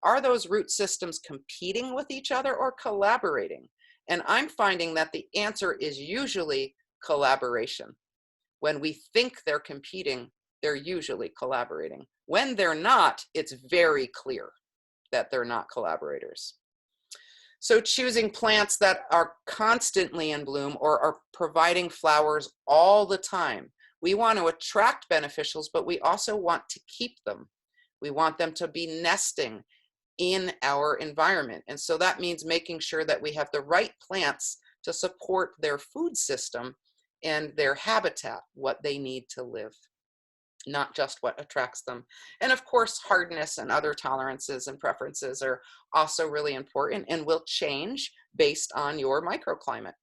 Are those root systems competing with each other or collaborating? And I'm finding that the answer is usually collaboration. When we think they're competing, they're usually collaborating. When they're not, it's very clear that they're not collaborators. So choosing plants that are constantly in bloom or are providing flowers all the time. We want to attract beneficials, but we also want to keep them. We want them to be nesting in our environment. And so that means making sure that we have the right plants to support their food system and their habitat, what they need to live, not just what attracts them. And of course, hardness and other tolerances and preferences are also really important and will change based on your microclimate.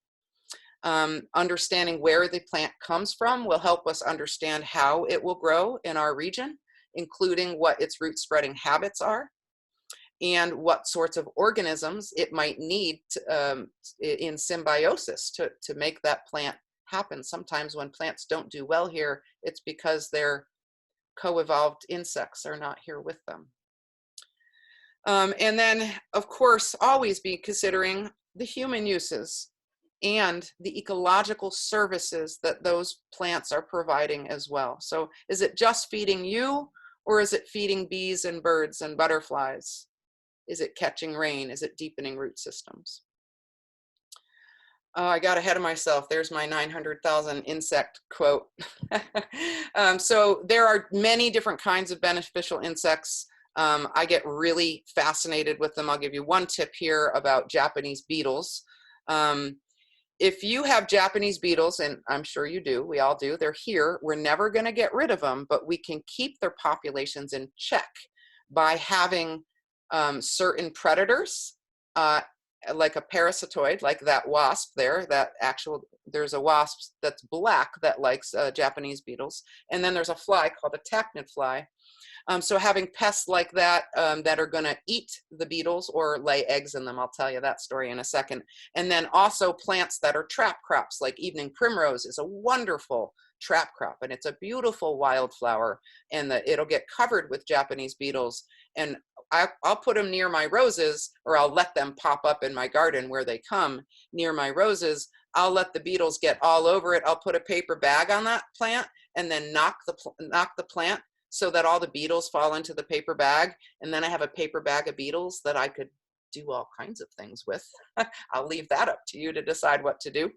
Understanding where the plant comes from will help us understand how it will grow in our region, including what its root spreading habits are, and what sorts of organisms it might need to, in symbiosis to make that plant happen. Sometimes when plants don't do well here, it's because their co-evolved insects are not here with them. And then, of course, always be considering the human uses and the ecological services that those plants are providing as well. So is it just feeding you, or is it feeding bees and birds and butterflies? Is it catching rain? Is it deepening root systems? I got ahead of myself. There's my 900,000 insect quote. So there are many different kinds of beneficial insects. I get really fascinated with them. I'll give you one tip here about Japanese beetles. If you have Japanese beetles, and I'm sure you do, we all do, they're here. We're never going to get rid of them, but we can keep their populations in check by having certain predators, like a parasitoid, like that wasp there, there's a wasp that's black that likes Japanese beetles. And then there's a fly called a Tacna Fly. So having pests like that that are going to eat the beetles or lay eggs in them, I'll tell you that story in a second. And then also plants that are trap crops, like evening primrose is a wonderful trap crop, and it's a beautiful wildflower, and it'll get covered with Japanese beetles. And I'll put them near my roses, or I'll let them pop up in my garden where they come near my roses. I'll let the beetles get all over it. I'll put a paper bag on that plant and then knock the plant so that all the beetles fall into the paper bag. And then I have a paper bag of beetles that I could do all kinds of things with. I'll leave that up to you to decide what to do.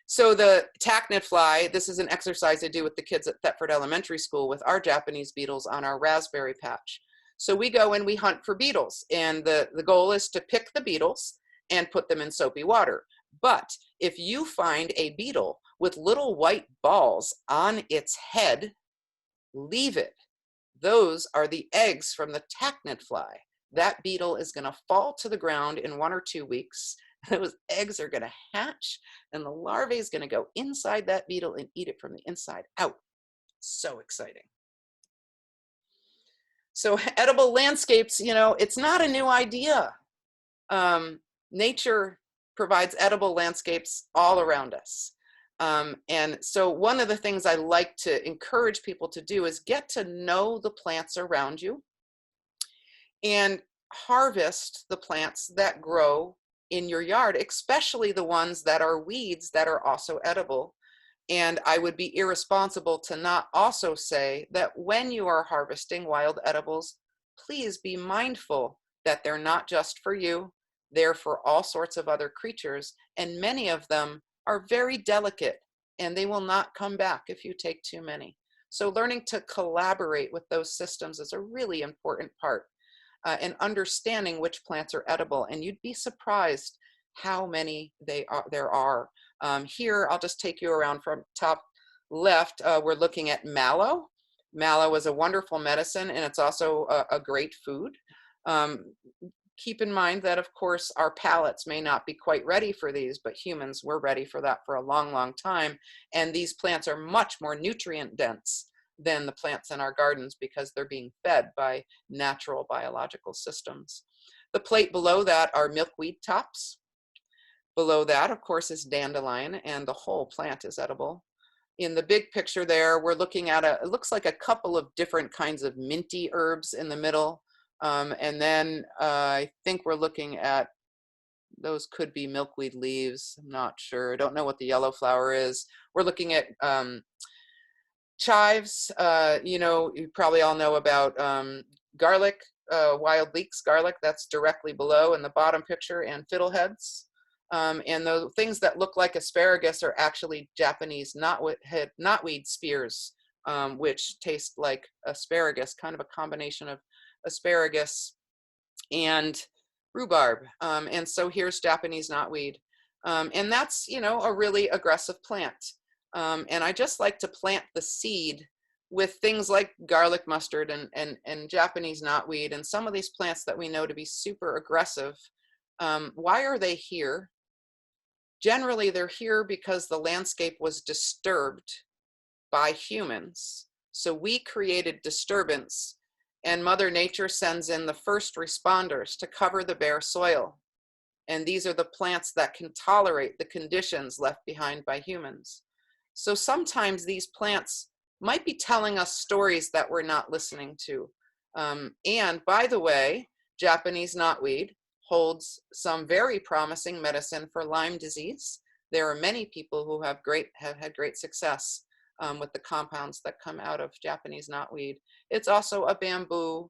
So the Tacna Fly, this is an exercise I do with the kids at Thetford Elementary School with our Japanese beetles on our raspberry patch. So we go and we hunt for beetles, and the goal is to pick the beetles and put them in soapy water. But if you find a beetle with little white balls on its head, leave it. Those are the eggs from the Tacna Fly. That beetle is going to fall to the ground in 1 or 2 weeks. Those eggs are going to hatch, and the larvae is going to go inside that beetle and eat it from the inside out. So exciting. So edible landscapes, you know, it's not a new idea. Nature provides edible landscapes all around us. And so one of the things I like to encourage people to do is get to know the plants around you and harvest the plants that grow in your yard, especially the ones that are weeds that are also edible. And I would be irresponsible to not also say that when you are harvesting wild edibles, please be mindful that they're not just for you, they're for all sorts of other creatures, and many of them are very delicate and they will not come back if you take too many. So learning to collaborate with those systems is a really important part. and understanding which plants are edible. And you'd be surprised how many there are. Here, I'll just take you around from top left. We're looking at mallow. Mallow is a wonderful medicine, and it's also a great food. Keep in mind that, of course, our palates may not be quite ready for these, but humans were ready for that for a long, long time. And these plants are much more nutrient dense than the plants in our gardens because they're being fed by natural biological systems. The plate below that are milkweed tops. Below that, of course, is dandelion, and the whole plant is edible. In the big picture there, we're looking at it looks like a couple of different kinds of minty herbs in the middle. And then I think we're looking at, those could be milkweed leaves. I'm not sure. I don't know what the yellow flower is. We're looking at chives. You know, you probably all know about garlic, wild leeks garlic. That's directly below in the bottom picture, and fiddleheads. And the things that look like asparagus are actually Japanese knotweed spears, which taste like asparagus, kind of a combination of asparagus and rhubarb. And so here's Japanese knotweed. And that's, you know, a really aggressive plant. And I just like to plant the seed with things like garlic mustard and Japanese knotweed and some of these plants that we know to be super aggressive. Why are they here? Generally, they're here because the landscape was disturbed by humans. So we created disturbance, and Mother Nature sends in the first responders to cover the bare soil. And these are the plants that can tolerate the conditions left behind by humans. So sometimes these plants might be telling us stories that we're not listening to. And by the way, Japanese knotweed holds some very promising medicine for Lyme disease. There are many people who have had great success with the compounds that come out of Japanese knotweed. It's also a bamboo.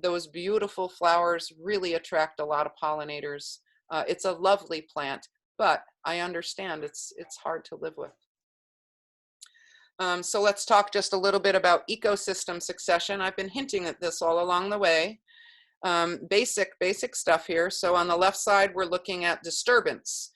Those beautiful flowers really attract a lot of pollinators. It's a lovely plant, but I understand it's hard to live with. So let's talk just a little bit about ecosystem succession. I've been hinting at this all along the way. Basic stuff here. So on the left side, we're looking at disturbance.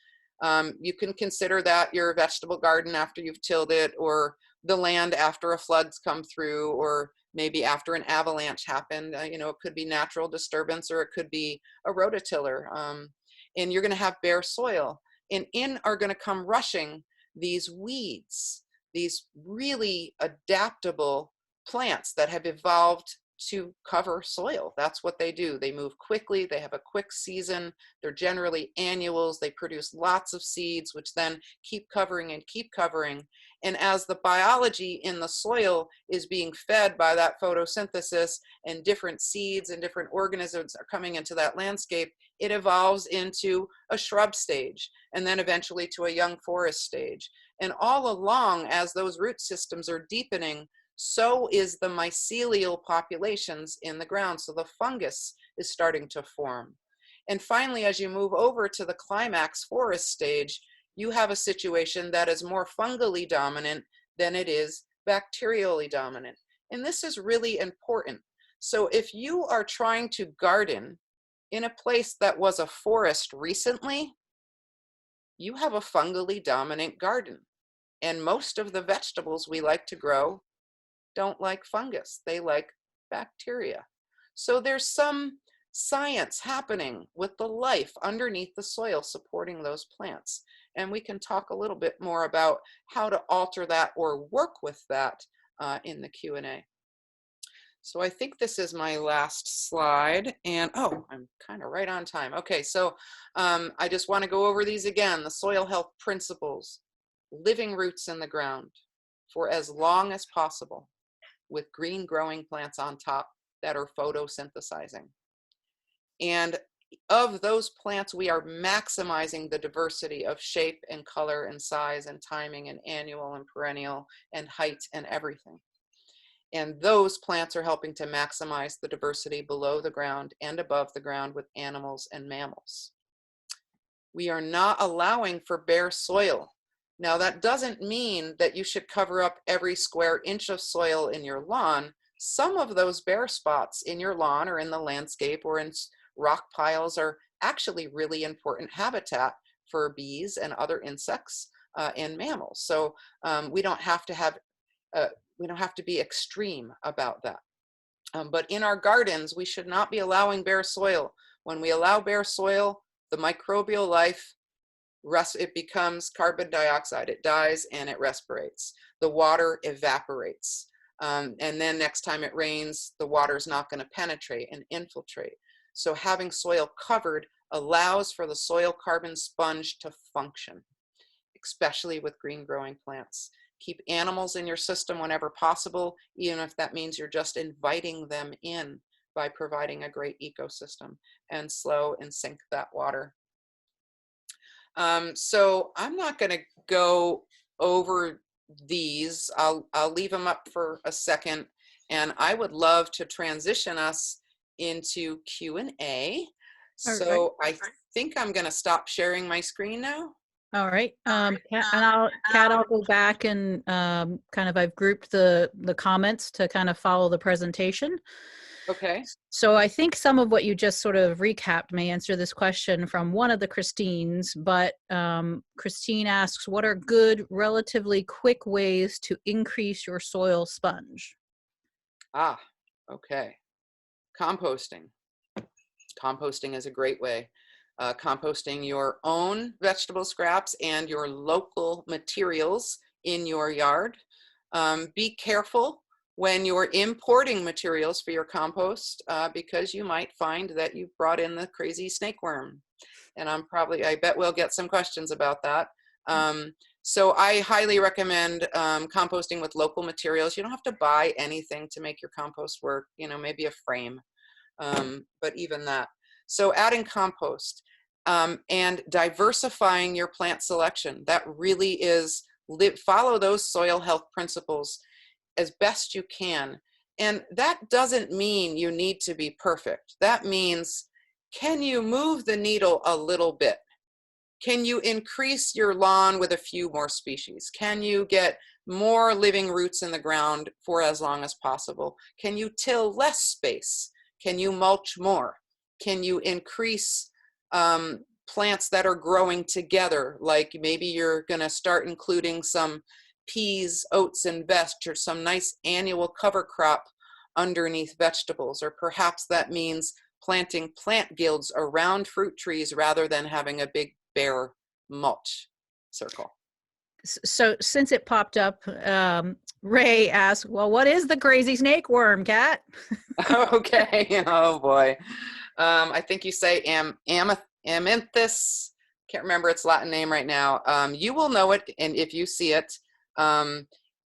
You can consider that your vegetable garden after you've tilled it, or the land after a flood's come through, or maybe after an avalanche happened. You know, it could be natural disturbance, or it could be a rototiller. And you're going to have bare soil, and in are going to come rushing these weeds, these really adaptable plants that have evolved to cover soil. That's what they do. They move quickly. They have a quick season. They're generally annuals. They produce lots of seeds, which then keep covering and keep covering. And as the biology in the soil is being fed by that photosynthesis, and different seeds and different organisms are coming into that landscape, it evolves into a shrub stage, and then eventually to a young forest stage. And all along, as those root systems are deepening, so is the mycelial populations in the ground. So the fungus is starting to form. And finally, as you move over to the climax forest stage, you have a situation that is more fungally dominant than it is bacterially dominant. And this is really important. So if you are trying to garden in a place that was a forest recently, you have a fungally dominant garden. And most of the vegetables we like to grow don't like fungus, they like bacteria. So there's some science happening with the life underneath the soil supporting those plants. And we can talk a little bit more about how to alter that or work with that in the Q&A. So I think this is my last slide, and oh, I'm kind of right on time. Okay, so I just want to go over these again. The soil health principles: living roots in the ground for as long as possible, with green growing plants on top that are photosynthesizing. And of those plants, we are maximizing the diversity of shape and color and size and timing and annual and perennial and height and everything. And those plants are helping to maximize the diversity below the ground and above the ground with animals and mammals. We are not allowing for bare soil. Now, that doesn't mean that you should cover up every square inch of soil in your lawn. some of those bare spots in your lawn or in the landscape or in rock piles are actually really important habitat for bees and other insects and mammals. So we don't have to be extreme about that. But in our gardens, we should not be allowing bare soil. When we allow bare soil, the microbial life it becomes carbon dioxide. It dies and it respirates. The water evaporates. And then next time it rains, the water is not going to penetrate and infiltrate. So having soil covered allows for the soil carbon sponge to function, especially with green growing plants. Keep animals in your system whenever possible, even if that means you're just inviting them in by providing a great ecosystem, and slow and sink that water. So I'm not going to go over these. I'll leave them up for a second, and I would love to transition us into Q&A. So I think I'm going to stop sharing my screen now.
All right. Kat, I'll go back and kind of, I've grouped the comments to kind of follow the presentation.
Okay.
So I think some of what you just sort of recapped may answer this question from one of the Christines, but Christine asks, what are good, relatively quick ways to increase your soil sponge?
Ah, okay. Composting. Composting is a great way. Composting your own vegetable scraps and your local materials in your yard. Be careful when you're importing materials for your compost because you might find that you've brought in the crazy snake worm. And I bet we'll get some questions about that. So I highly recommend composting with local materials. You don't have to buy anything to make your compost work, maybe a frame, but even that. So adding compost and diversifying your plant selection. That really is, follow those soil health principles as best you can. And that doesn't mean you need to be perfect. That means, can you move the needle a little bit? Can you increase your lawn with a few more species? Can you get more living roots in the ground for as long as possible? Can you till less space? Can you mulch more? Can you increase plants that are growing together? Like maybe you're going to start including some peas, oats, and vetch, or some nice annual cover crop underneath vegetables. Or perhaps that means planting plant guilds around fruit trees rather than having a big bare mulch circle.
So since it popped up, Ray asked, well, what is the crazy snake worm, Kat?
Okay. Oh boy. I think you say Amynthus. Can't remember its Latin name right now. You will know it, and if you see it,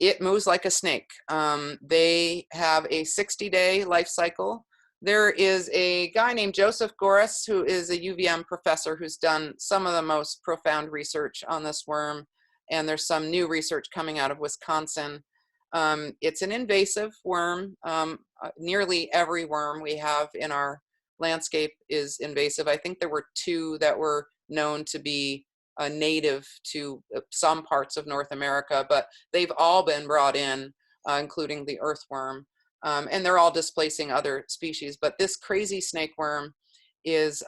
it moves like a snake. They have a 60-day life cycle. There is a guy named Joseph Goris, who is a UVM professor who's done some of the most profound research on this worm, and there's some new research coming out of Wisconsin. It's an invasive worm. Nearly every worm we have in our landscape is invasive. I think there were 2 that were known to be native to some parts of North America, but they've all been brought in, including the earthworm, and they're all displacing other species. But this crazy snake worm is,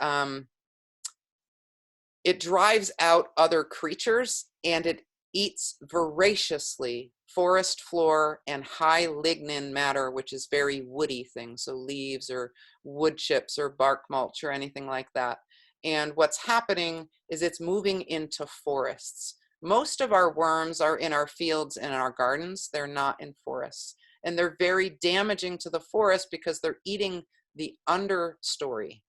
it drives out other creatures, and it eats voraciously forest floor and high lignin matter, which is very woody things, so leaves or wood chips or bark mulch or anything like that. And what's happening is it's moving into forests. Most of our worms are in our fields and in our gardens. They're not in forests. And they're very damaging to the forest because they're eating the understory.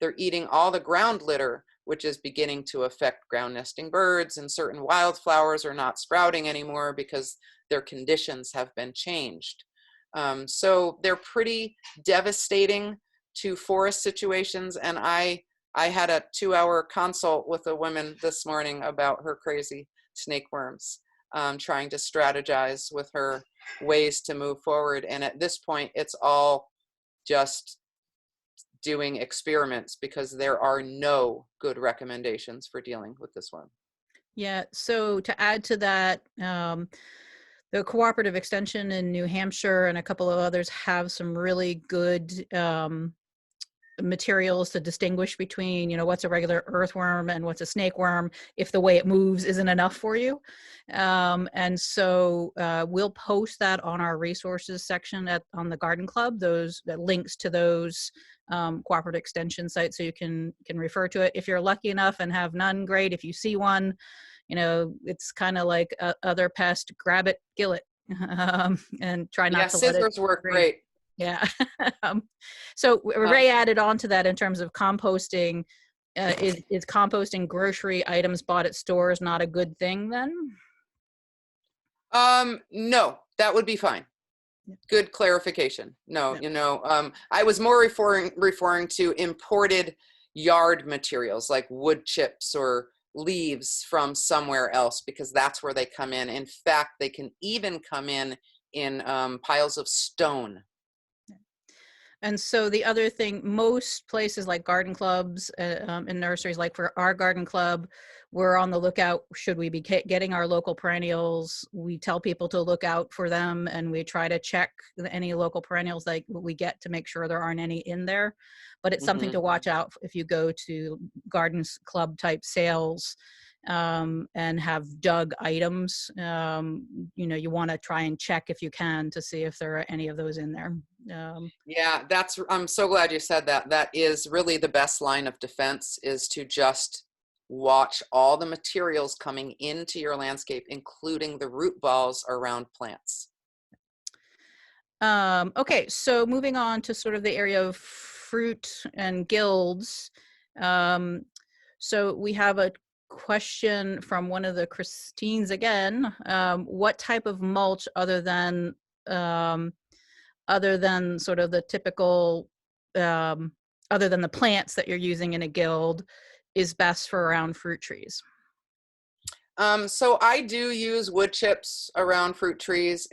They're eating all the ground litter, which is beginning to affect ground nesting birds, and certain wildflowers are not sprouting anymore because their conditions have been changed. So they're pretty devastating to forest situations. And I had a 2-hour consult with a woman this morning about her crazy snake worms, trying to strategize with her ways to move forward. And at this point, it's all just doing experiments because there are no good recommendations for dealing with this worm.
Yeah, so to add to that, The Cooperative Extension in New Hampshire and a couple of others have some really good materials to distinguish between, you know, what's a regular earthworm and what's a snakeworm if the way it moves isn't enough for you. And so we'll post that on our resources section on the Garden Club, those links to those cooperative extension sites, so you can refer to it. If you're lucky enough and have none, great. If you see one, you know, it's kind of like other pest, grab it, kill it, and try not to let it.
Scissors work great.
Yeah. So Ray added on to that in terms of composting. Is composting grocery items bought at stores not a good thing then?
No, that would be fine. Good clarification. No, you know, I was more referring to imported yard materials like wood chips or leaves from somewhere else, because that's where they come in. In fact, they can even come in piles of stone.
And so the other thing, most places like garden clubs and nurseries, like for our garden club, we're on the lookout. Should we be getting our local perennials? We tell people to look out for them, and we try to check any local perennials that we get to make sure there aren't any in there. But it's something to watch out if you go to gardens club type sales and have dug items. You know, you want to try and check if you can to see if there are any of those in there.
Yeah, I'm so glad you said that. That is really the best line of defense, is to just watch all the materials coming into your landscape, including the root balls around plants.
Okay, so moving on to sort of the area of fruit and guilds. So we have a question from one of the Christines again. What type of mulch other than sort of the typical, other than the plants that you're using in a guild, is best for around fruit trees?
So I do use wood chips around fruit trees,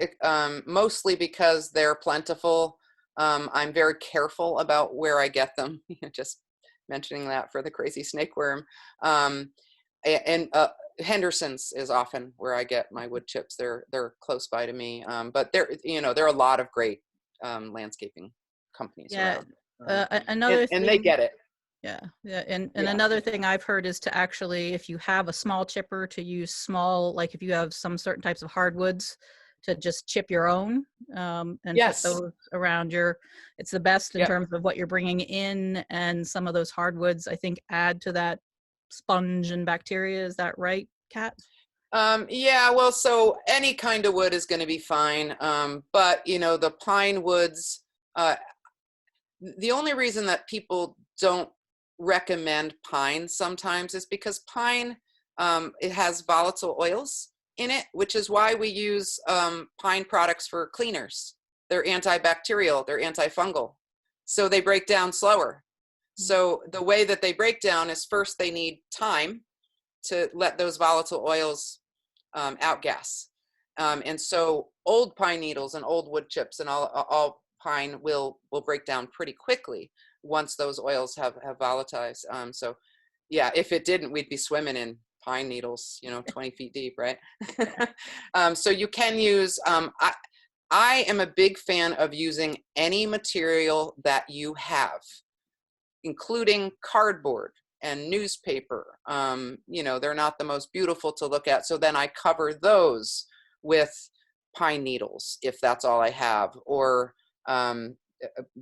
mostly because they're plentiful. I'm very careful about where I get them. Just mentioning that for the crazy snakeworm. And Henderson's is often where I get my wood chips. They're close by to me. But there are a lot of great landscaping companies around.
Another thing,
and they get it.
Yeah. And another thing I've heard is to actually, if you have a small chipper, to use small, like if you have some certain types of hardwoods, to just chip your own and put those around it's the best in terms of what you're bringing in. And some of those hardwoods, I think, add to that sponge and bacteria. Is that right, Kat?
Yeah, well, so any kind of wood is going to be fine. But, you know, the pine woods, the only reason that people don't recommend pine sometimes is because pine, it has volatile oils in it, which is why we use pine products for cleaners. They're antibacterial, they're antifungal, so they break down slower. So the way that they break down is, first they need time to let those volatile oils outgas. And so old pine needles and old wood chips and all pine will break down pretty quickly once those oils have volatilized. So yeah, if it didn't, we'd be swimming in pine needles, 20 feet deep, right? So you can use, I am a big fan of using any material that you have, including cardboard and newspaper. They're not the most beautiful to look at. So then I cover those with pine needles, if that's all I have, or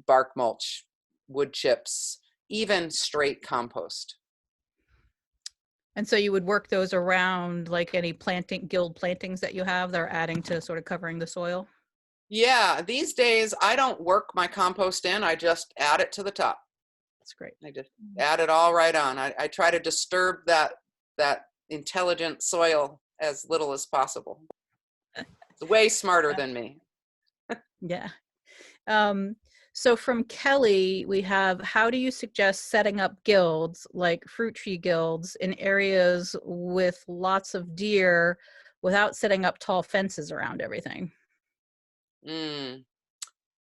bark mulch, wood chips, even straight compost.
And so you would work those around like any guild plantings that you have that are adding to sort of covering the soil?
Yeah, these days I don't work my compost in, I just add it to the top.
That's great.
I just add it all right on. I try to disturb that intelligent soil as little as possible. It's way smarter than me.
Yeah. So from Kelly, we have, how do you suggest setting up guilds, like fruit tree guilds, in areas with lots of deer without setting up tall fences around everything?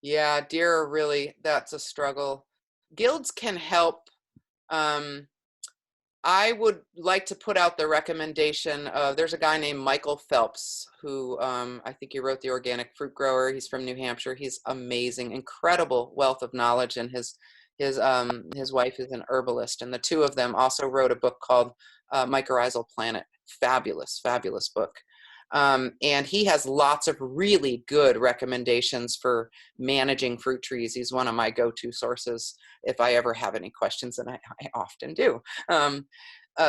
Yeah, deer are really, that's a struggle. Guilds can help. I would like to put out the recommendation of, there's a guy named Michael Phelps who I think he wrote The Organic Fruit Grower. He's from New Hampshire. He's amazing, incredible wealth of knowledge, and his wife is an herbalist, and the two of them also wrote a book called Mycorrhizal Planet. Fabulous, fabulous book. And he has lots of really good recommendations for managing fruit trees. He's one of my go-to sources if I ever have any questions, and I often do.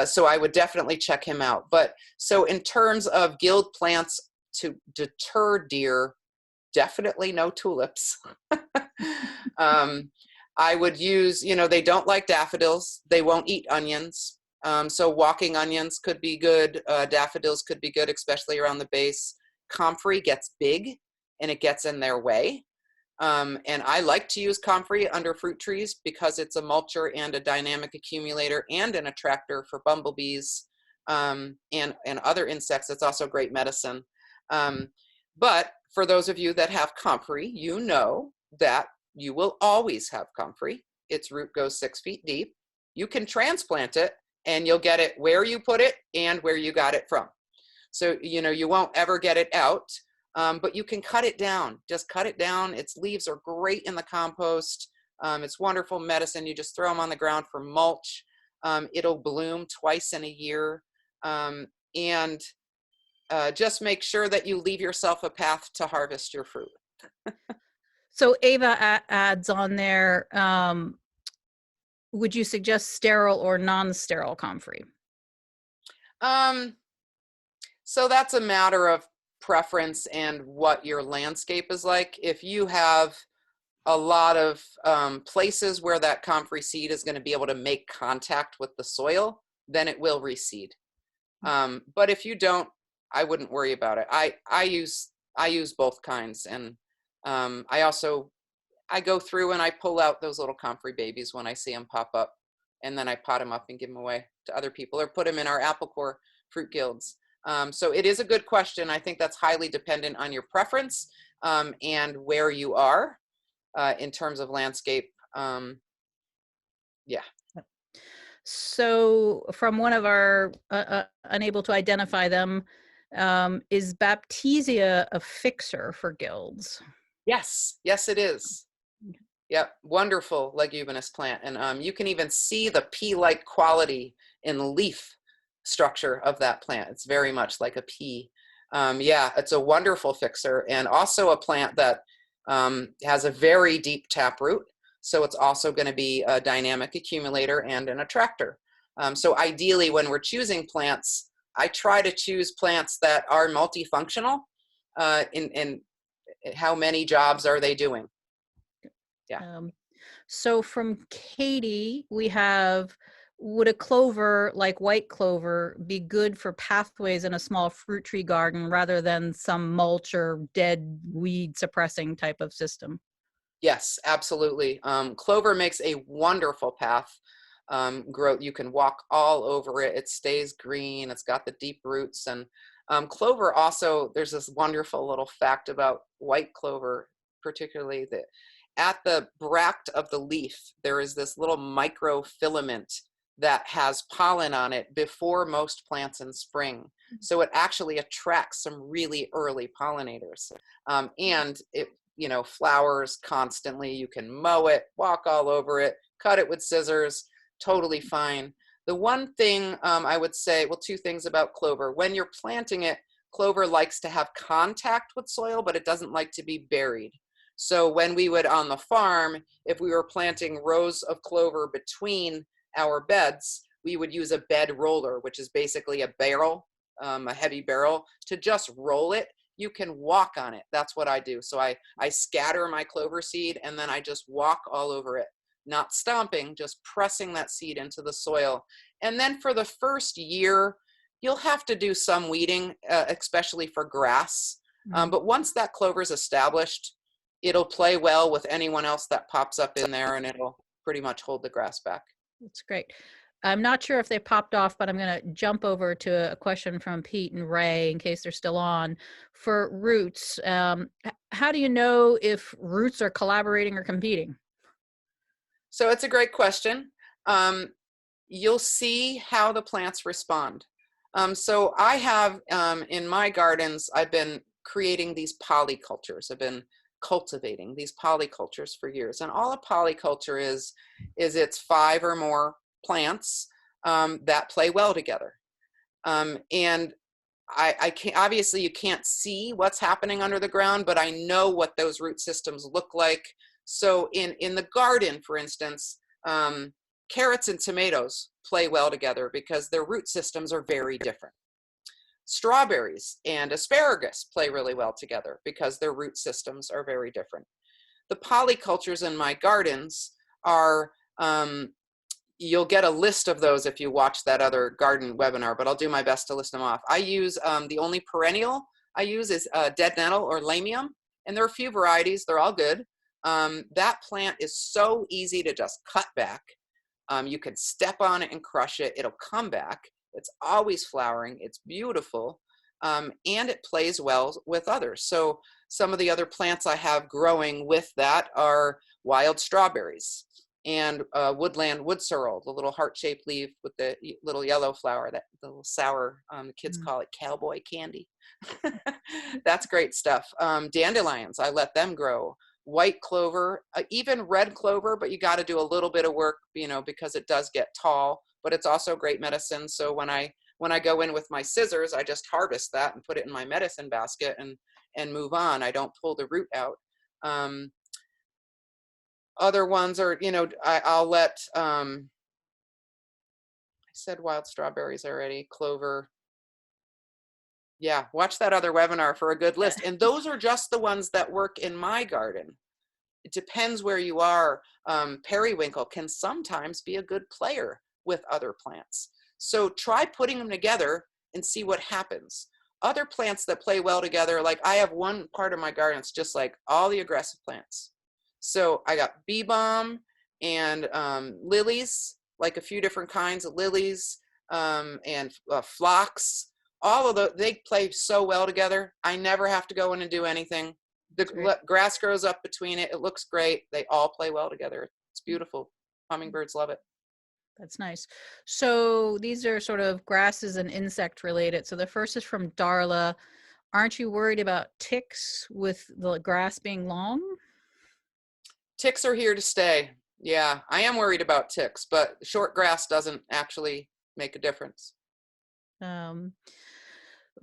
So I would definitely check him out. But so in terms of guild plants to deter deer, definitely no tulips. I would use, they don't like daffodils. They won't eat onions. So walking onions could be good. Daffodils could be good, especially around the base. Comfrey gets big and it gets in their way. And I like to use comfrey under fruit trees because it's a mulcher and a dynamic accumulator and an attractor for bumblebees and other insects. It's also great medicine. But for those of you that have comfrey, you know that you will always have comfrey. Its root goes 6 feet deep. You can transplant it and you'll get it where you put it and where you got it from. So, you won't ever get it out, but you can cut it down. Just cut it down. Its leaves are great in the compost. It's wonderful medicine. You just throw them on the ground for mulch. It'll bloom twice in a year. And just make sure that you leave yourself a path to harvest your fruit.
So Ava adds on there, would you suggest sterile or non-sterile comfrey?
So that's a matter of preference and what your landscape is like. If you have a lot of places where that comfrey seed is going to be able to make contact with the soil, then it will reseed. But if you don't, I wouldn't worry about it. I use both kinds, and I go through and I pull out those little comfrey babies when I see them pop up, and then I pot them up and give them away to other people or put them in our apple core fruit guilds. So it is a good question. I think that's highly dependent on your preference and where you are in terms of landscape. Yeah.
So from one of our unable to identify them, is Baptisia a fixer for guilds?
Yes, it is. Yep, wonderful leguminous plant. And you can even see the pea-like quality in the leaf structure of that plant. It's very much like a pea. Yeah, it's a wonderful fixer, and also a plant that has a very deep taproot. So it's also going to be a dynamic accumulator and an attractor. So ideally, when we're choosing plants, I try to choose plants that are multifunctional in how many jobs are they doing. Yeah.
So from Katie, we have, would a clover like white clover be good for pathways in a small fruit tree garden rather than some mulch or dead weed suppressing type of system?
Yes, absolutely. Clover makes a wonderful path growth. You can walk all over it. It stays green. It's got the deep roots. And clover also, there's this wonderful little fact about white clover, particularly that at the bract of the leaf, there is this little microfilament that has pollen on it before most plants in spring. So it actually attracts some really early pollinators. And it, flowers constantly. You can mow it, walk all over it, cut it with scissors, totally fine. The one thing I would say, well, two things about clover. When you're planting it, clover likes to have contact with soil, but it doesn't like to be buried. So when we would, on the farm, if we were planting rows of clover between our beds, we would use a bed roller, which is basically a barrel, a heavy barrel, to just roll it. You can walk on it. That's what I do. So I scatter my clover seed and then I just walk all over it, not stomping, just pressing that seed into the soil. And then for the first year, you'll have to do some weeding, especially for grass. But once that clover is established, it'll play well with anyone else that pops up in there, and it'll pretty much hold the grass back.
That's great. I'm not sure if they popped off, but I'm going to jump over to a question from Pete and Ray in case they're still on. For roots, how do you know if roots are collaborating or competing?
So it's a great question. you'll see how the plants respond. So I have in my gardens, I've been creating these polycultures. I've been cultivating these polycultures for years. And all a polyculture is it's 5 or more plants that play well together. And I can't, obviously you can't see what's happening under the ground, but I know what those root systems look like. So in the garden, for instance, carrots and tomatoes play well together because their root systems are very different. Strawberries and asparagus play really well together because their root systems are very different. The polycultures in my gardens are, you'll get a list of those if you watch that other garden webinar, but I'll do my best to list them off. I use, the only perennial I use is dead nettle or lamium, and there are a few varieties, they're all good. That plant is so easy to just cut back. You can step on it and crush it, it'll come back. It's always flowering, it's beautiful, and it plays well with others. So some of the other plants I have growing with that are wild strawberries and woodland wood sorrel, the little heart-shaped leaf with the little yellow flower, that the little sour, the kids call it cowboy candy. That's great stuff. Dandelions, I let them grow. White clover, even red clover, but you got to do a little bit of work, you know, because it does get tall, but it's also great medicine. So when I go in with my scissors, I just harvest that and put it in my medicine basket and move on. I don't pull the root out. Other ones are, you know, I'll let, I said wild strawberries already, clover. Yeah, watch that other webinar for a good list. And those are just the ones that work in my garden. It depends where you are. Periwinkle can sometimes be a good player with other plants. So try putting them together and see what happens. Other plants that play well together, like I have one part of my garden, it's just like all the aggressive plants. So I got bee balm and lilies, like a few different kinds of lilies and phlox. All of those, they play so well together. I never have to go in and do anything. The grass grows up between it. It looks great. They all play well together. It's beautiful. Hummingbirds love it.
That's nice. So these are sort of grasses and insect related. So the first is from Darla. Aren't you worried about ticks with the grass being long?
Ticks are here to stay. Yeah, I am worried about ticks, but short grass doesn't actually make a difference.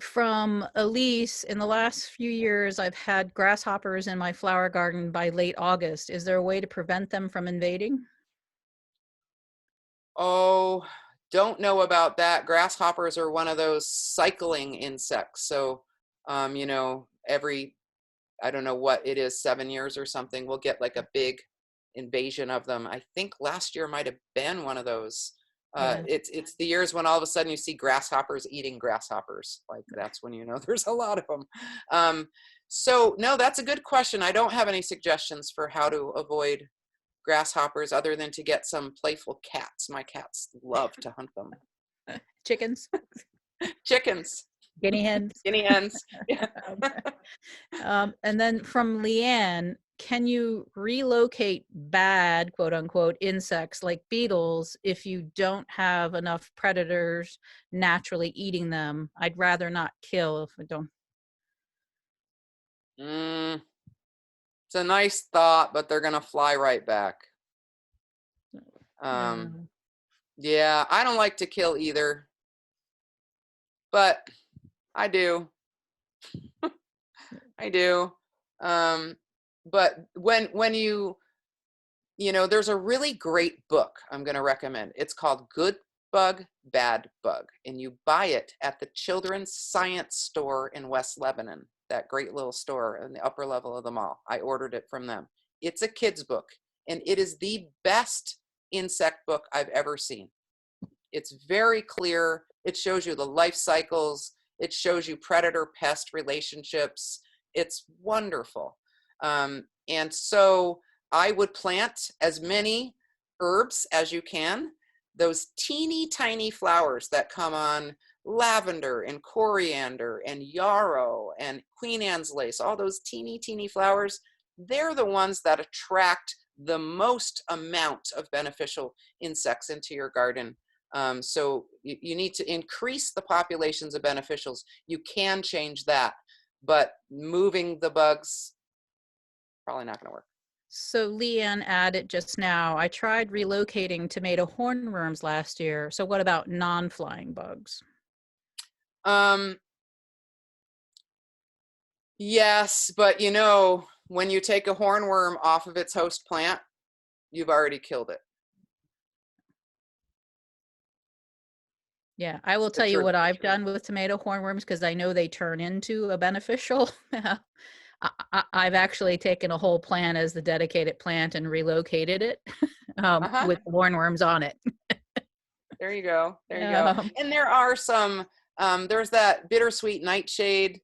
From Elise, in the last few years, I've had grasshoppers in my flower garden by late August. Is there a way to prevent them from invading?
Oh, don't know about that. Grasshoppers are one of those cycling insects. So, you know, every, I don't know what it is, 7 years or something, we'll get like a big invasion of them. I think last year might have been one of those. It's the years when all of a sudden you see grasshoppers eating grasshoppers. Like that's when you know there's a lot of them. So no, that's a good question. I don't have any suggestions for how to avoid grasshoppers other than to get some playful cats. My cats love to hunt them.
Chickens?
Chickens.
Guinea hens?
Guinea hens. Yeah.
And then from Leanne, can you relocate bad, quote unquote, insects like beetles if you don't have enough predators naturally eating them? I'd rather not kill if I don't.
It's a nice thought, but they're going to fly right back. Yeah, I don't like to kill either, but I do. I do. But when you know, there's a really great book I'm going to recommend. It's called Good Bug, Bad Bug, and you buy it at the Children's Science Store in West Lebanon, that great little store in the upper level of the mall. I ordered it from them. It's a kid's book, and it is the best insect book I've ever seen. It's very clear. It shows you the life cycles. It shows you predator-pest relationships. It's wonderful. And so I would plant as many herbs as you can. Those teeny tiny flowers that come on lavender and coriander and yarrow and Queen Anne's lace, all those teeny flowers, they're the ones that attract the most amount of beneficial insects into your garden. So you need to increase the populations of beneficials. You can change that, but moving the bugs, probably not going to work.
So Leanne added just now, I tried relocating tomato hornworms last year. So what about non-flying bugs?
Yes, but you know, when you take a hornworm off of its host plant, you've already killed it.
Yeah, I will tell you what I've done with tomato hornworms, because I know they turn into a beneficial. I've actually taken a whole plant as the dedicated plant and relocated it with hornworms on it.
There you go. There you go. And there are some, there's that bittersweet nightshade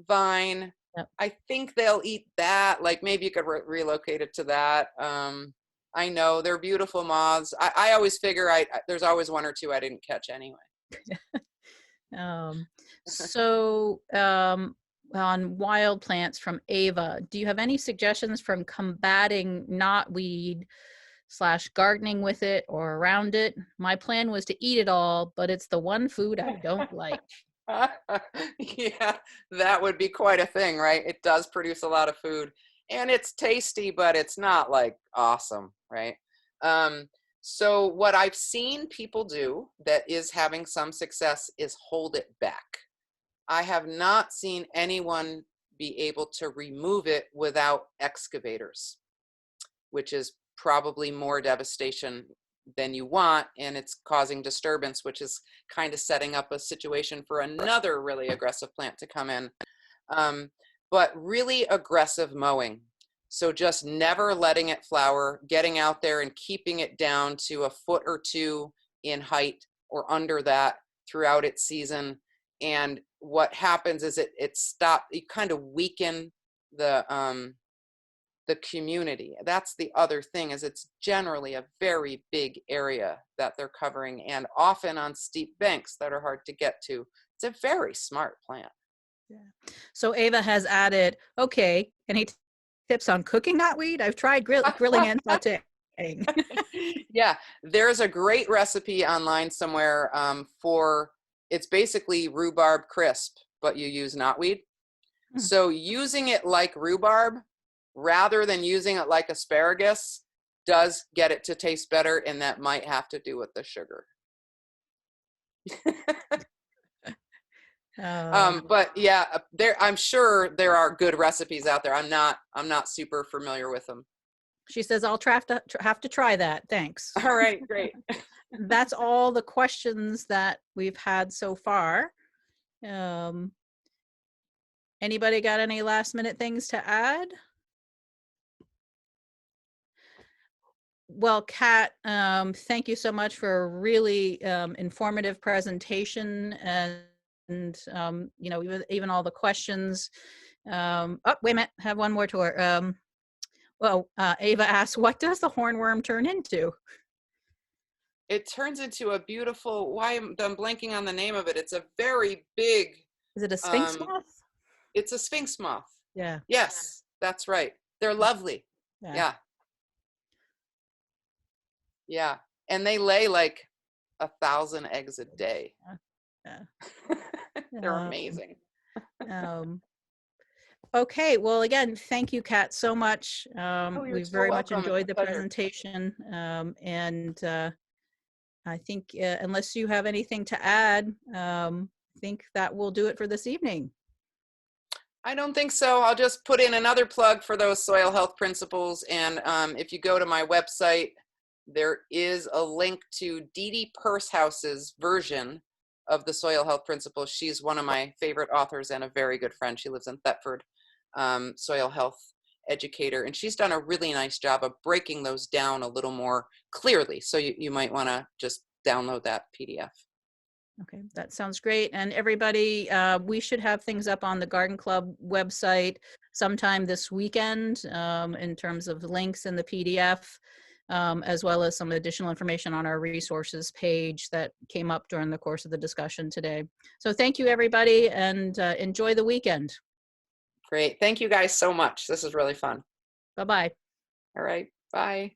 vine.
Yep.
I think they'll eat that. Like maybe you could relocate it to that. I know they're beautiful moths. I always figure there's always one or two I didn't catch anyway.
On wild plants from Ava, do you have any suggestions from combating knotweed / gardening with it or around it? My plan was to eat it all, but it's the one food I don't like.
Yeah, that would be quite a thing, right? It does produce a lot of food and it's tasty, but it's not like awesome, right? So what I've seen people do that is having some success is hold it back. I have not seen anyone be able to remove it without excavators, which is probably more devastation than you want, and it's causing disturbance, which is kind of setting up a situation for another really aggressive plant to come in. But really aggressive mowing. So just never letting it flower, getting out there and keeping it down to a foot or two in height or under that throughout its season. And what happens is it stops, you kind of weaken the community. That's the other thing, is it's generally a very big area that they're covering, and often on steep banks that are hard to get to. It's a very smart plant.
Yeah. So Ava has added, okay, any tips on cooking knotweed? I've tried grilling and sauteing.
Yeah, there's a great recipe online somewhere for, it's basically rhubarb crisp, but you use knotweed. So using it like rhubarb rather than using it like asparagus does get it to taste better, and that might have to do with the sugar. But yeah, I'm sure there are good recipes out there. I'm not super familiar with them.
She says, I'll have to try that. Thanks.
All right, great.
That's all the questions that we've had so far. Anybody got any last minute things to add? Well, Kat, thank you so much for a really informative presentation, and you know, even all the questions. Oh, wait a minute, I have one more to her. Ava asks, what does the hornworm turn into?
It turns into a beautiful, I'm blanking on the name of it. It's a very big.
Is it a sphinx moth?
It's a sphinx moth.
Yeah.
Yes, that's right. They're lovely. Yeah. Yeah. And they lay like 1,000 eggs a day.
Yeah.
They're amazing.
Okay, well, again, thank you, Kat, so much. We very much enjoyed the presentation. And I think unless you have anything to add, I think that will do it for this evening.
I don't think so. I'll just put in another plug for those soil health principles. And if you go to my website, there is a link to Dee Dee Pursehouse's version of the soil health principles. She's one of my favorite authors and a very good friend. She lives in Thetford, soil health educator. And she's done a really nice job of breaking those down a little more clearly. So you might want to just download that PDF.
Okay, that sounds great. And everybody, we should have things up on the Garden Club website sometime this weekend in terms of links in the PDF, as well as some additional information on our resources page that came up during the course of the discussion today. So thank you, everybody, and enjoy the weekend.
Great. Thank you guys so much. This is really fun.
Bye-bye.
All right. Bye.